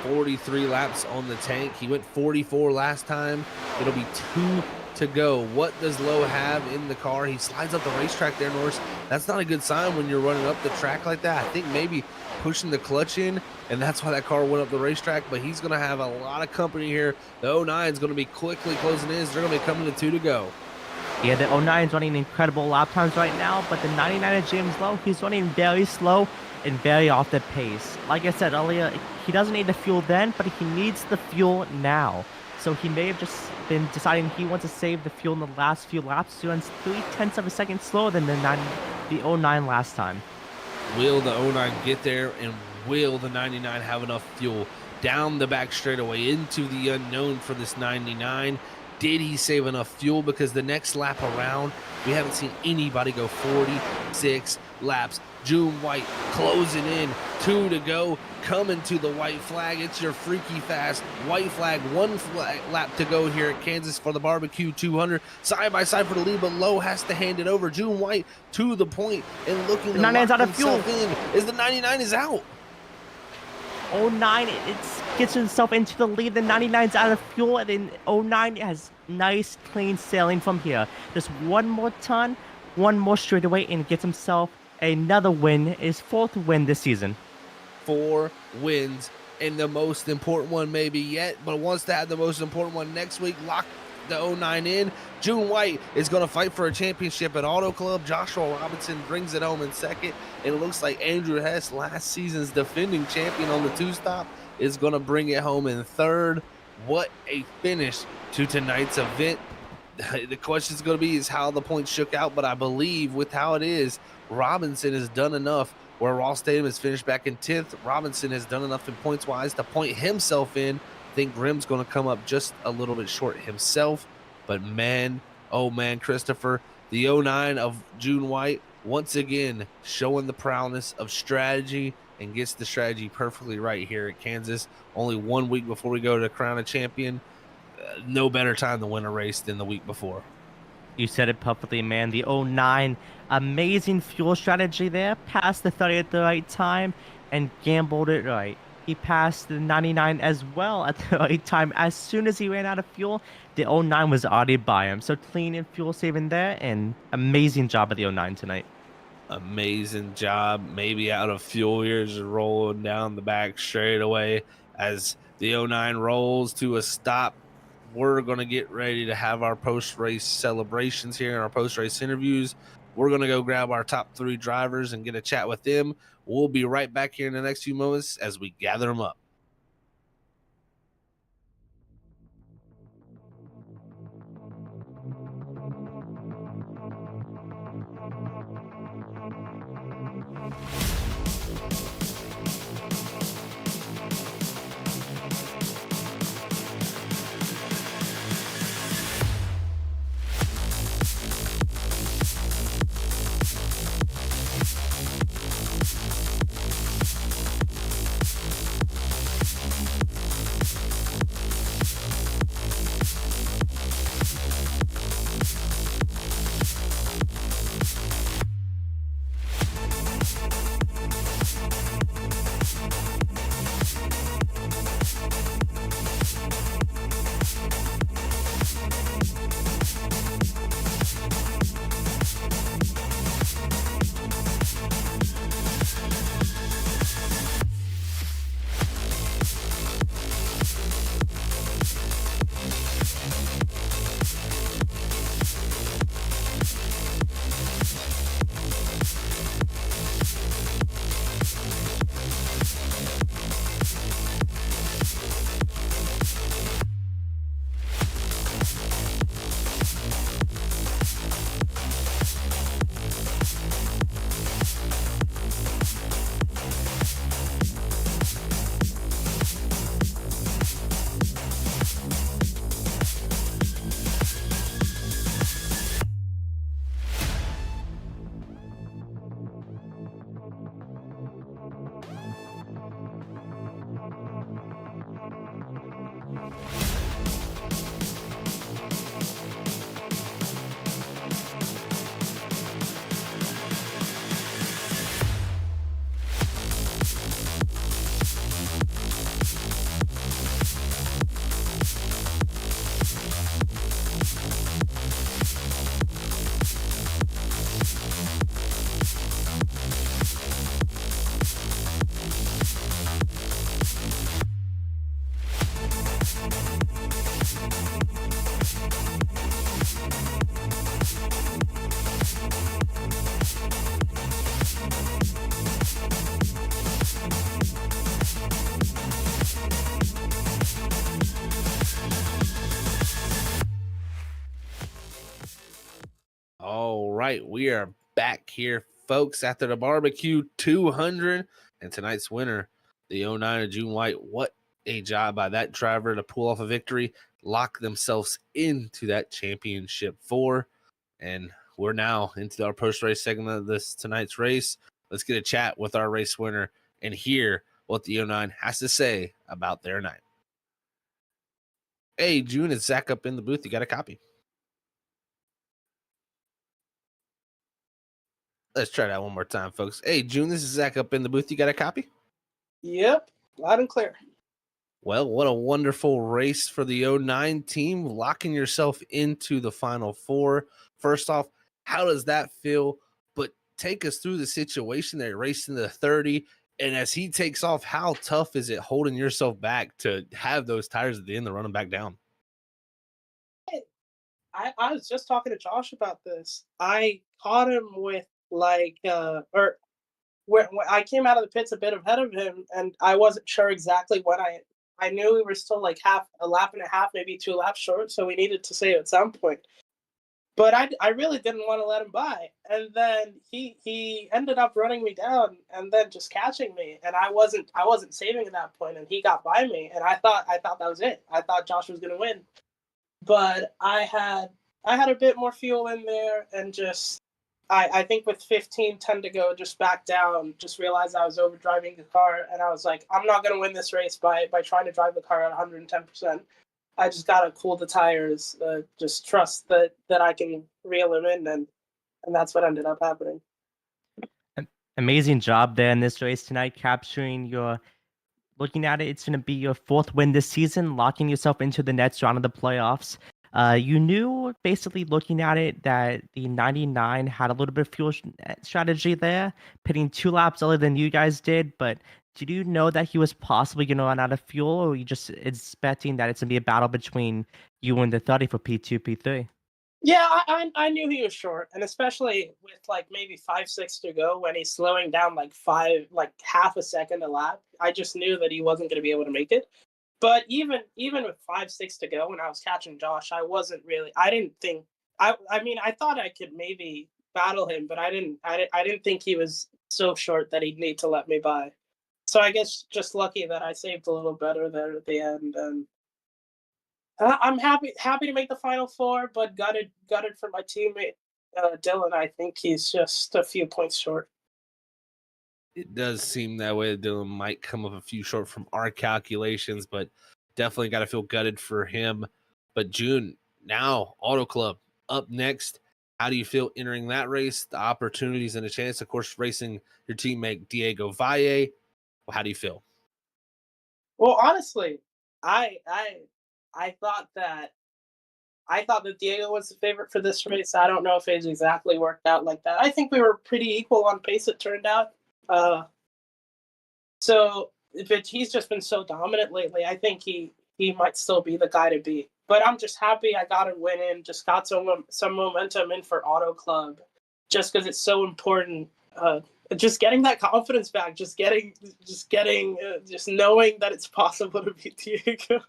43 laps on the tank. He went 44 last time. It'll be 2 to go. What does Lowe have in the car? He slides up the racetrack there, Norris. That's not a good sign when you're running up the track like that. I think maybe pushing the clutch in, and that's why that car went up the racetrack. But he's going to have a lot of company here. The 09 is going to be quickly closing in. They're going to be coming to 2 to go. Yeah, the 09 is running incredible lap times right now, but the 99 of James Lowe, he's running very slow and very off the pace. Like I said earlier, he doesn't need the fuel then, but he needs the fuel now. So he may have just been deciding he wants to save the fuel in the last few laps. So he runs 0.3 of a second slower than the 09 last time. Will the 09 get there, and will the 99 have enough fuel down the back straightaway into the unknown for this 99? Did he save enough fuel? Because the next lap around, we haven't seen anybody go 46 laps. June White closing in, 2 to go, coming to the white flag. It's your freaky fast white flag. 1 lap to go here at Kansas for the barbecue 200. Side by side for the lead, but Lowe has to hand it over. June White to the point and looking to lock out of fuel. in. Is the 99 is out? 09, it gets himself into the lead. The 99's out of fuel, and then 09 has nice, clean sailing from here. Just 1 more ton, 1 more straightaway, and gets himself another win, his 4th win this season. 4 wins, and the most important one maybe yet, but wants to have the most important one next week. Lock the 09 in. June White is going to fight for a championship at Auto Club. Joshua Robinson brings it home in second, and it looks like Andrew Hess, last season's defending champion on the 2-stop, is going to bring it home in third. What a finish to tonight's event. The question is going to be is how the points shook out, but I believe with how it is, Robinson has done enough. Where Ross Tatum has finished back in 10th, Robinson has done enough in points-wise to point himself in think Grim's going to come up just a little bit short himself. But man, oh man, Christopher, the 09 of June White, once again showing the prowess of strategy and gets the strategy perfectly right here at Kansas. Only 1 week before we go to crown a champion. No better time to win a race than the week before. You said it perfectly, man. The 09, amazing fuel strategy there. Passed the 30 at the right time and gambled it right. He passed the 99 as well at the right time. As soon as he ran out of fuel, the 09 was already by him. So clean and fuel saving there, and amazing job of the 09 tonight. Amazing job. Maybe out of fuel here, just rolling down the back straight away as the 09 rolls to a stop. We're going to get ready to have our post-race celebrations here and our post-race interviews. We're going to go grab our top 3 drivers and get a chat with them. We'll be right back here in the next few moments as we gather them up. All right, we are back here, folks, after the barbecue 200, and tonight's winner, the 09 of June White. What a job by that driver to pull off a victory, lock themselves into that championship 4, and we're now into our post-race segment of this tonight's race. Let's get a chat with our race winner and hear what the 09 has to say about their night. Hey, June, it's Zach up in the booth. You got a copy? Let's try that one more time, folks. Hey, June, this is Zach up in the booth. You got a copy? Yep, loud and clear. Well, what a wonderful race for the 09 team, locking yourself into the Final 4. First off, how does that feel? But take us through the situation there, racing the 30. And as he takes off, how tough is it holding yourself back to have those tires at the end to run them back down? I was just talking to Josh about this. I caught him with when I came out of the pits a bit ahead of him, and I wasn't sure exactly when I knew we were still like a lap and a half, maybe 2 laps short, so we needed to save at some point. But I really didn't want to let him by. And then he ended up running me down and then just catching me. And I wasn't saving at that point, and he got by me. And I thought that was it. I thought Josh was gonna win. But I had a bit more fuel in there, and just I think with 15-10 to go, just back down, just realized I was overdriving the car, and I was like, I'm not gonna win this race by trying to drive the car at 110%. I just gotta cool the tires, just trust that I can reel him in, and that's what ended up happening. Amazing job there in this race tonight, capturing your. Looking at it, it's going to be your 4th win this season, locking yourself into the next round of the playoffs. You knew, basically looking at it, that the 99 had a little bit of fuel strategy there, pitting 2 laps earlier than you guys did, but did you know that he was possibly going to run out of fuel, or were you just expecting that it's going to be a battle between you and the 30 for P2, P3? Yeah, I knew he was short, and especially with like maybe 5-6 to go, when he's slowing down like half a second a lap, I just knew that he wasn't going to be able to make it. But even with 5-6 to go, when I was catching Josh, I wasn't really. I didn't think. I mean, I thought I could maybe battle him, but I didn't think he was so short that he'd need to let me by. So I guess just lucky that I saved a little better there at the end, and I'm happy to make the Final Four, but gutted for my teammate Dylan. I think he's just a few points short. It does seem that way. Dylan might come up a few short from our calculations, but definitely got to feel gutted for him. But June, now Auto Club up next. How do you feel entering that race? The opportunities and a chance, of course, racing your teammate Diego Valle. Well, how do you feel? Well, honestly, I thought that Diego was the favorite for this race. I don't know if it's exactly worked out like that. I think we were pretty equal on pace, it turned out. So he's just been so dominant lately. I think he might still be the guy to beat. But I'm just happy I got him winning. Just got some momentum in for Auto Club, just because it's so important. Just getting that confidence back. Just knowing that it's possible to beat Diego.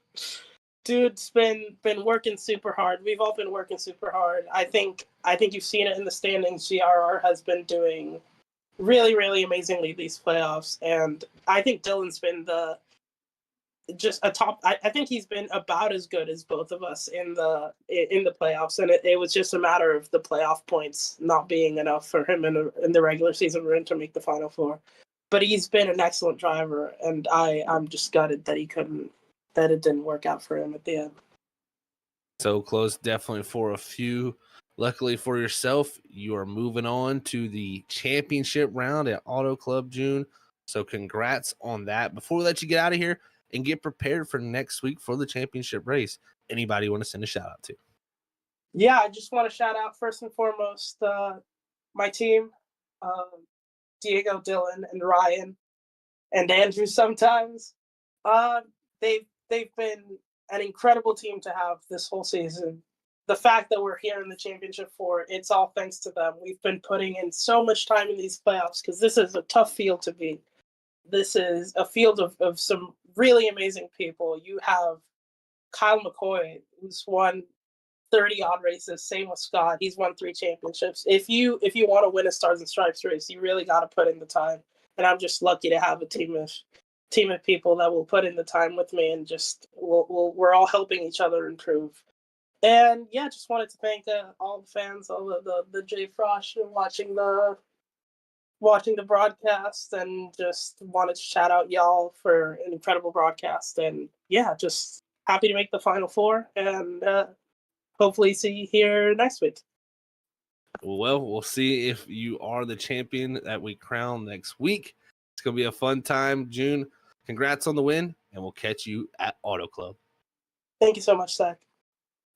Dude's been working super hard. We've all been working super hard. I think you've seen it in the standings. GRR has been doing really, really amazingly these playoffs, and I think Dylan's been I think he's been about as good as both of us in the playoffs, and it was just a matter of the playoff points not being enough for him in the regular season run to make the Final Four. But he's been an excellent driver, and I'm just gutted that it didn't work out for him at the end. So close, definitely for a few. Luckily for yourself, you are moving on to the championship round at Auto Club June. So congrats on that. Before we let you get out of here and get prepared for next week for the championship race, anybody you want to send a shout out to? Yeah, I just want to shout out first and foremost my team, Diego, Dylan, and Ryan, and Andrew sometimes. They've been an incredible team to have this whole season. The fact that we're here in the championship four, it's all thanks to them. We've been putting in so much time in these playoffs because this is a tough field to beat. This is a field of some really amazing people. You have Kyle McCoy, who's won 30-odd races, same with Scott. He's won 3 championships. If you want to win a Stars and Stripes race, you really got to put in the time. And I'm just lucky to have a team of people that will put in the time with me, and just we're all helping each other improve. And yeah, just wanted to thank all the fans, all the Jay Frosh watching the broadcast, and just wanted to shout out y'all for an incredible broadcast. And yeah, just happy to make the Final Four, and hopefully see you here next week. Well, we'll see if you are the champion that we crown next week. It's going to be a fun time, June. Congrats on the win, and we'll catch you at Auto Club. Thank you so much, Zach.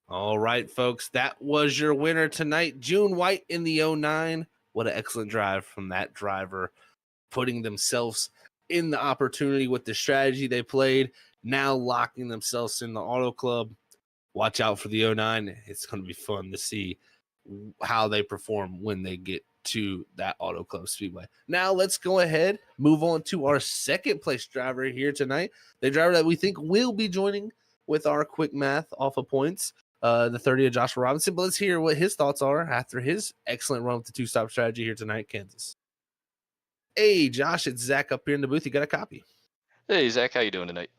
All right, folks, that was your winner tonight, June White in the 09. What an excellent drive from that driver, putting themselves in the opportunity with the strategy they played, now locking themselves in the Auto Club. Watch out for the 09. It's going to be fun to see how they perform when they get to that Auto Club Speedway. Now let's go ahead, move on to our second place driver here tonight, the driver that we think will be joining with our quick math off of points. the 30 of Joshua Robinson. But let's hear what his thoughts are after his excellent run with the two-stop strategy here tonight, Kansas. Hey, Josh, it's Zach up here in the booth. You got a copy? Hey, Zach, how you doing tonight?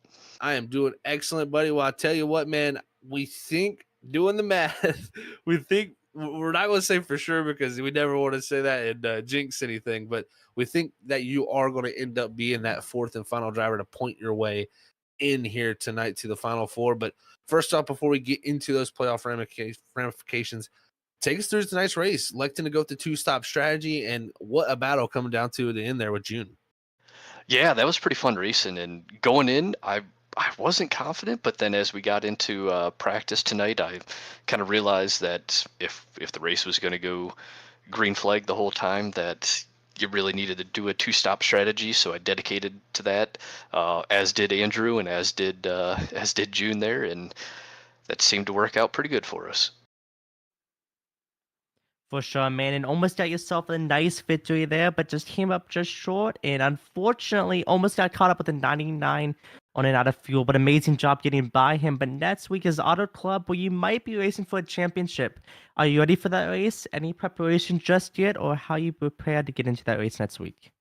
I am doing excellent, buddy. Well, I tell you what, man, we think, doing the math, we think, we're not going to say for sure because we never want to say that and jinx anything, but we think that you are going to end up being that fourth and final driver to point your way in here tonight to the Final Four. But first off, before we get into those playoff ramifications, take us through tonight's race, electing to go with the two-stop strategy, and what a battle coming down to the end there with June. Yeah, that was pretty fun racing. And going in, I wasn't confident, but then as we got into practice tonight, I kind of realized that if the race was going to go green flag the whole time, that you really needed to do a two-stop strategy. So I dedicated to that, as did Andrew and as did June there, and that seemed to work out pretty good for us. For sure, man, and almost got yourself a nice victory there, but just came up just short, and unfortunately almost got caught up with a 99 on and out of fuel, but amazing job getting by him. But next week is Auto Club, where you might be racing for a championship. Are you ready for that race? Any preparation just yet, or how you prepared to get into that race next week?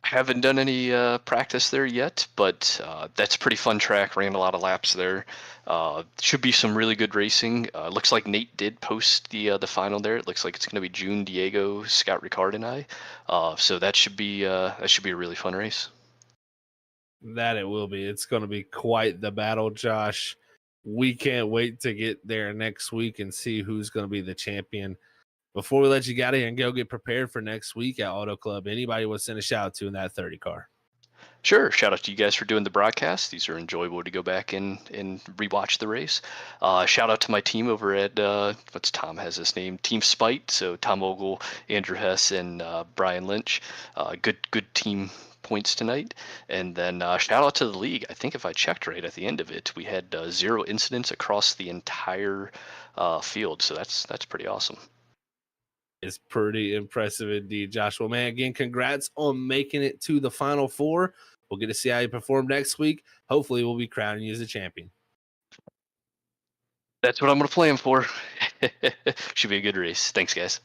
Haven't done any practice there yet, but that's a pretty fun track. Ran a lot of laps there. Should be some really good racing. Looks like Nate did post the final there. It looks like it's going to be June, Diego, Scott Ricard, and I. So that should be a really fun race. That it will be. It's going to be quite the battle, Josh. We can't wait to get there next week and see who's going to be the champion. Before we let you get out of here and go get prepared for next week at Auto Club, anybody want to send a shout out to in that 30 car? Sure. Shout out to you guys for doing the broadcast. These are enjoyable to go back and rewatch the race. Shout out to my team over at, what's Tom has his name? Team Spite. So Tom Ogle, Andrew Hess, and Brian Lynch. Good team points tonight. And then shout out to the league. I think if I checked right at the end of it, we had 0 incidents across the entire field. So that's pretty awesome. It's pretty impressive indeed, Joshua. Man, again, congrats on making it to the Final Four. We'll get to see how you perform next week. Hopefully, we'll be crowning you as a champion. That's what I'm going to plan for. Should be a good race. Thanks, guys.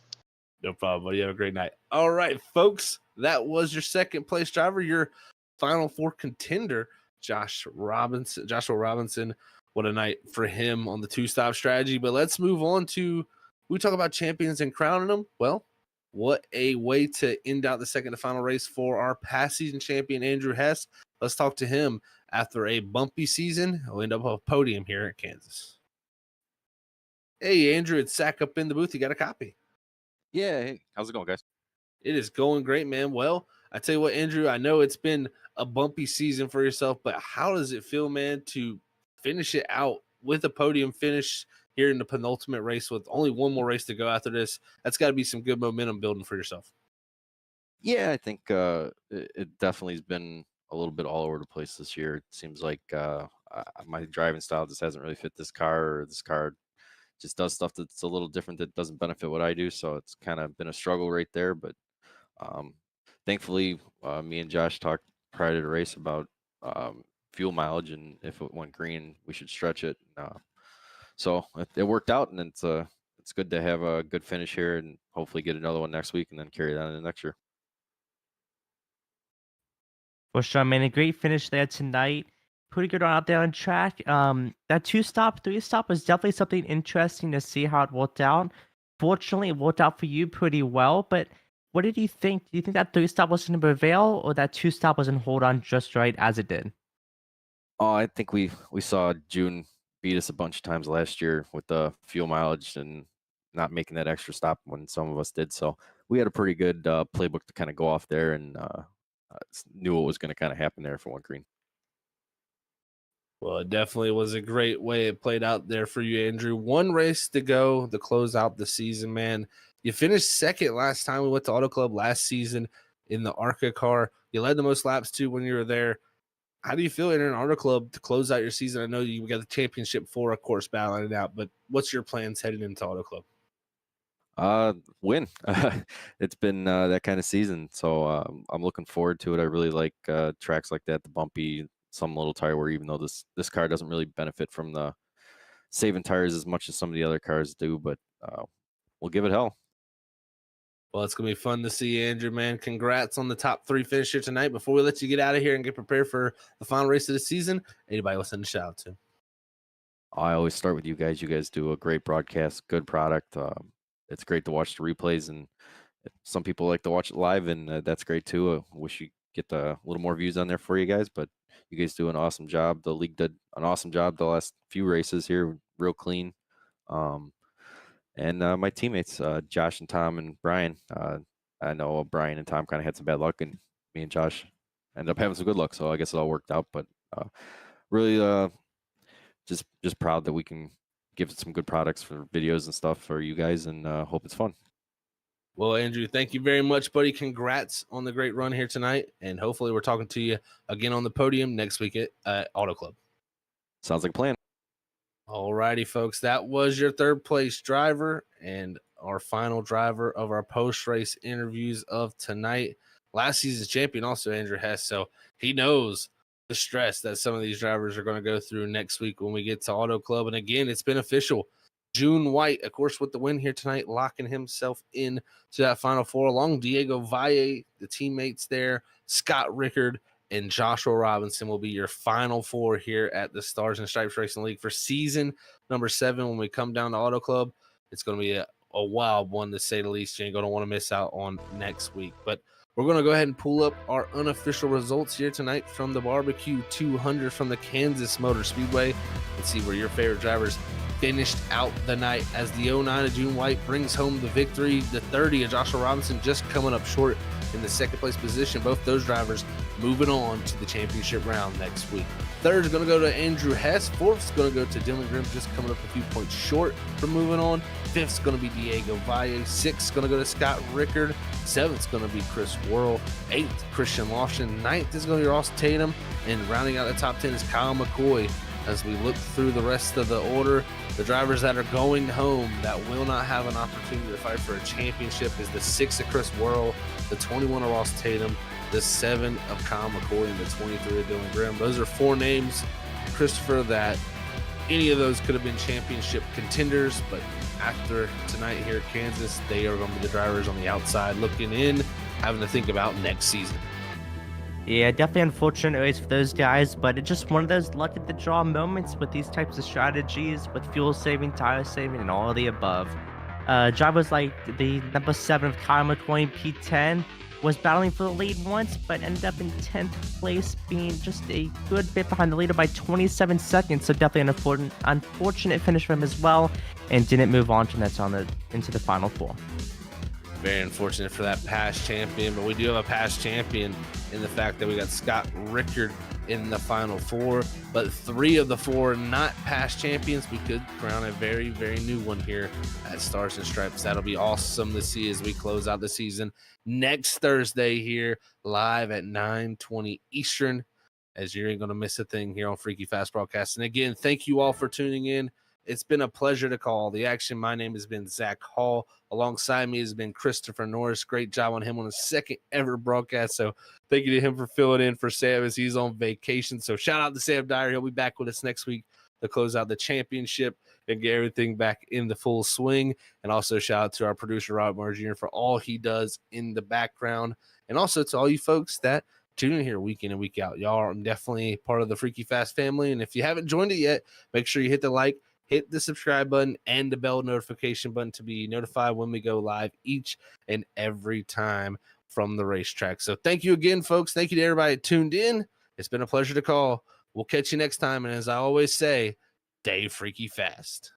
No problem, buddy. You have a great night. All right, folks, that was your second place driver, your Final Four contender, Joshua Robinson. What a night for him on the two-stop strategy. But let's move on to, we talk about champions and crowning them. Well, what a way to end out the second to final race for our past season champion, Andrew Hess. Let's talk to him after a bumpy season. He'll end up on a podium here at Kansas. Hey, Andrew, it's Zach up in the booth. You got a copy? Yeah. Hey, how's it going, guys? It is going great, man. Well, I tell you what, Andrew, I know it's been a bumpy season for yourself, but how does it feel, man, to finish it out with a podium finish here in the penultimate race with only one more race to go after this? That's got to be some good momentum building for yourself. Yeah, I think it definitely has been a little bit all over the place this year. It seems like my driving style just hasn't really fit this car, or this car just does stuff that's a little different that doesn't benefit what I do. So it's kind of been a struggle right there. But thankfully, me and Josh talked prior to the race about fuel mileage, and if it went green, we should stretch it. So it worked out, and it's good to have a good finish here, and hopefully get another one next week, and then carry that into next year. For sure, man. A great finish there tonight. Pretty good out there on track. That 2-stop, 3-stop was definitely something interesting to see how it worked out. Fortunately, it worked out for you pretty well, but what did you think? Do you think that 3-stop was going to prevail, or that 2-stop was going to hold on just right as it did? Oh, I think we saw June beat us a bunch of times last year with the fuel mileage and not making that extra stop when some of us did. So we had a pretty good playbook to kind of go off there, and knew what was going to kind of happen there for one green. Well, it definitely was a great way it played out there for you, Andrew. One race to go to close out the season, man. You finished second last time we went to Auto Club last season in the ARCA car. You led the most laps too when you were there. How do you feel entering Auto Club to close out your season? I know you got the championship for, of course, battling it out, but what's your plans heading into Auto Club? Win. It's been that kind of season, so I'm looking forward to it. I really like tracks like that, the bumpy, some little tire wear, even though this car doesn't really benefit from the saving tires as much as some of the other cars do, but we'll give it hell. Well, it's going to be fun to see, Andrew, man. Congrats on the top 3 finish here tonight. Before we let you get out of here and get prepared for the final race of the season, anybody else send a shout out to? I always start with you guys. You guys do a great broadcast, good product. It's great to watch the replays, and some people like to watch it live, and that's great too. I wish you get a little more views on there for you guys, but you guys do an awesome job. The league did an awesome job the last few races here, real clean. And my teammates, Josh and Tom and Brian, I know Brian and Tom kind of had some bad luck, and me and Josh ended up having some good luck. So I guess it all worked out. But really, just proud that we can give some good products for videos and stuff for you guys, and hope it's fun. Well, Andrew, thank you very much, buddy. Congrats on the great run here tonight, and hopefully we're talking to you again on the podium next week at Auto Club. Sounds like a plan. All righty, folks. That was your 3rd place driver and our final driver of our post-race interviews of tonight. Last season's champion also, Andrew Hess, so he knows the stress that some of these drivers are going to go through next week when we get to Auto Club. And again, it's been official. June White, of course, with the win here tonight, locking himself in to that Final Four along Diego Valle, the teammates there, Scott Rickard, and Joshua Robinson will be your Final Four here at the Stars and Stripes Racing League for season number 7. When we come down to Auto Club, it's going to be a wild one, to say the least. You ain't going to want to miss out on next week. But we're going to go ahead and pull up our unofficial results here tonight from the Barbecue 200 from the Kansas Motor Speedway and see where your favorite drivers finished out the night, as the 09 of June White brings home the victory. The 30 of Joshua Robinson just coming up short in the 2nd place position. Both those drivers moving on to the championship round next week. 3rd is going to go to Andrew Hess. 4th is going to go to Dylan Grimm, just coming up a few points short from moving on. 5th is going to be Diego Valle. 6th is going to go to Scott Rickard. 7th is going to be Chris Worrell. 8th, Christian Lawson. 9th is going to be Ross Tatum. And rounding out the top 10 is Kyle McCoy. As we look through the rest of the order, the drivers that are going home that will not have an opportunity to fight for a championship is the 6 of Chris Worrell, the 21 of Ross Tatum, the 7 of Kyle McCoy, and the 23 of Dylan Grimm. Those are 4 names, Christopher, that any of those could have been championship contenders, but after tonight here at Kansas, they are going to be the drivers on the outside looking in, having to think about next season. Yeah, definitely unfortunate race for those guys, but it's just one of those luck of the draw moments with these types of strategies, with fuel saving, tire saving, and all of the above. Drivers like the number 7 of Kyle McCoy, P10, was battling for the lead once, but ended up in 10th place, being just a good bit behind the leader by 27 seconds. So definitely an unfortunate finish for him as well, and didn't move on to into the Final Four. Very unfortunate for that past champion, but we do have a past champion in the fact that we got Scott Rickard in the Final Four, but 3 of the 4 not past champions. We could crown a very, very new one here at Stars and Stripes. That'll be awesome to see as we close out the season next Thursday here live at 9:20 Eastern, as you ain't going to miss a thing here on Freaky Fast Broadcast. And again, thank you all for tuning in. It's been a pleasure to call the action. My name has been Zach Hall. Alongside me has been Christopher Norris. Great job on him on his 2nd ever broadcast. So thank you to him for filling in for Sam as he's on vacation. So shout out to Sam Dyer. He'll be back with us next week to close out the championship and get everything back in the full swing. And also shout out to our producer, Rob Marginer, for all he does in the background. And also to all you folks that tune in here week in and week out. Y'all are definitely part of the Freaky Fast family. And if you haven't joined it yet, make sure you hit the like, hit the subscribe button, and the bell notification button to be notified when we go live each and every time from the racetrack. So thank you again, folks. Thank you to everybody that tuned in. It's been a pleasure to call. We'll catch you next time. And as I always say, stay freaky fast.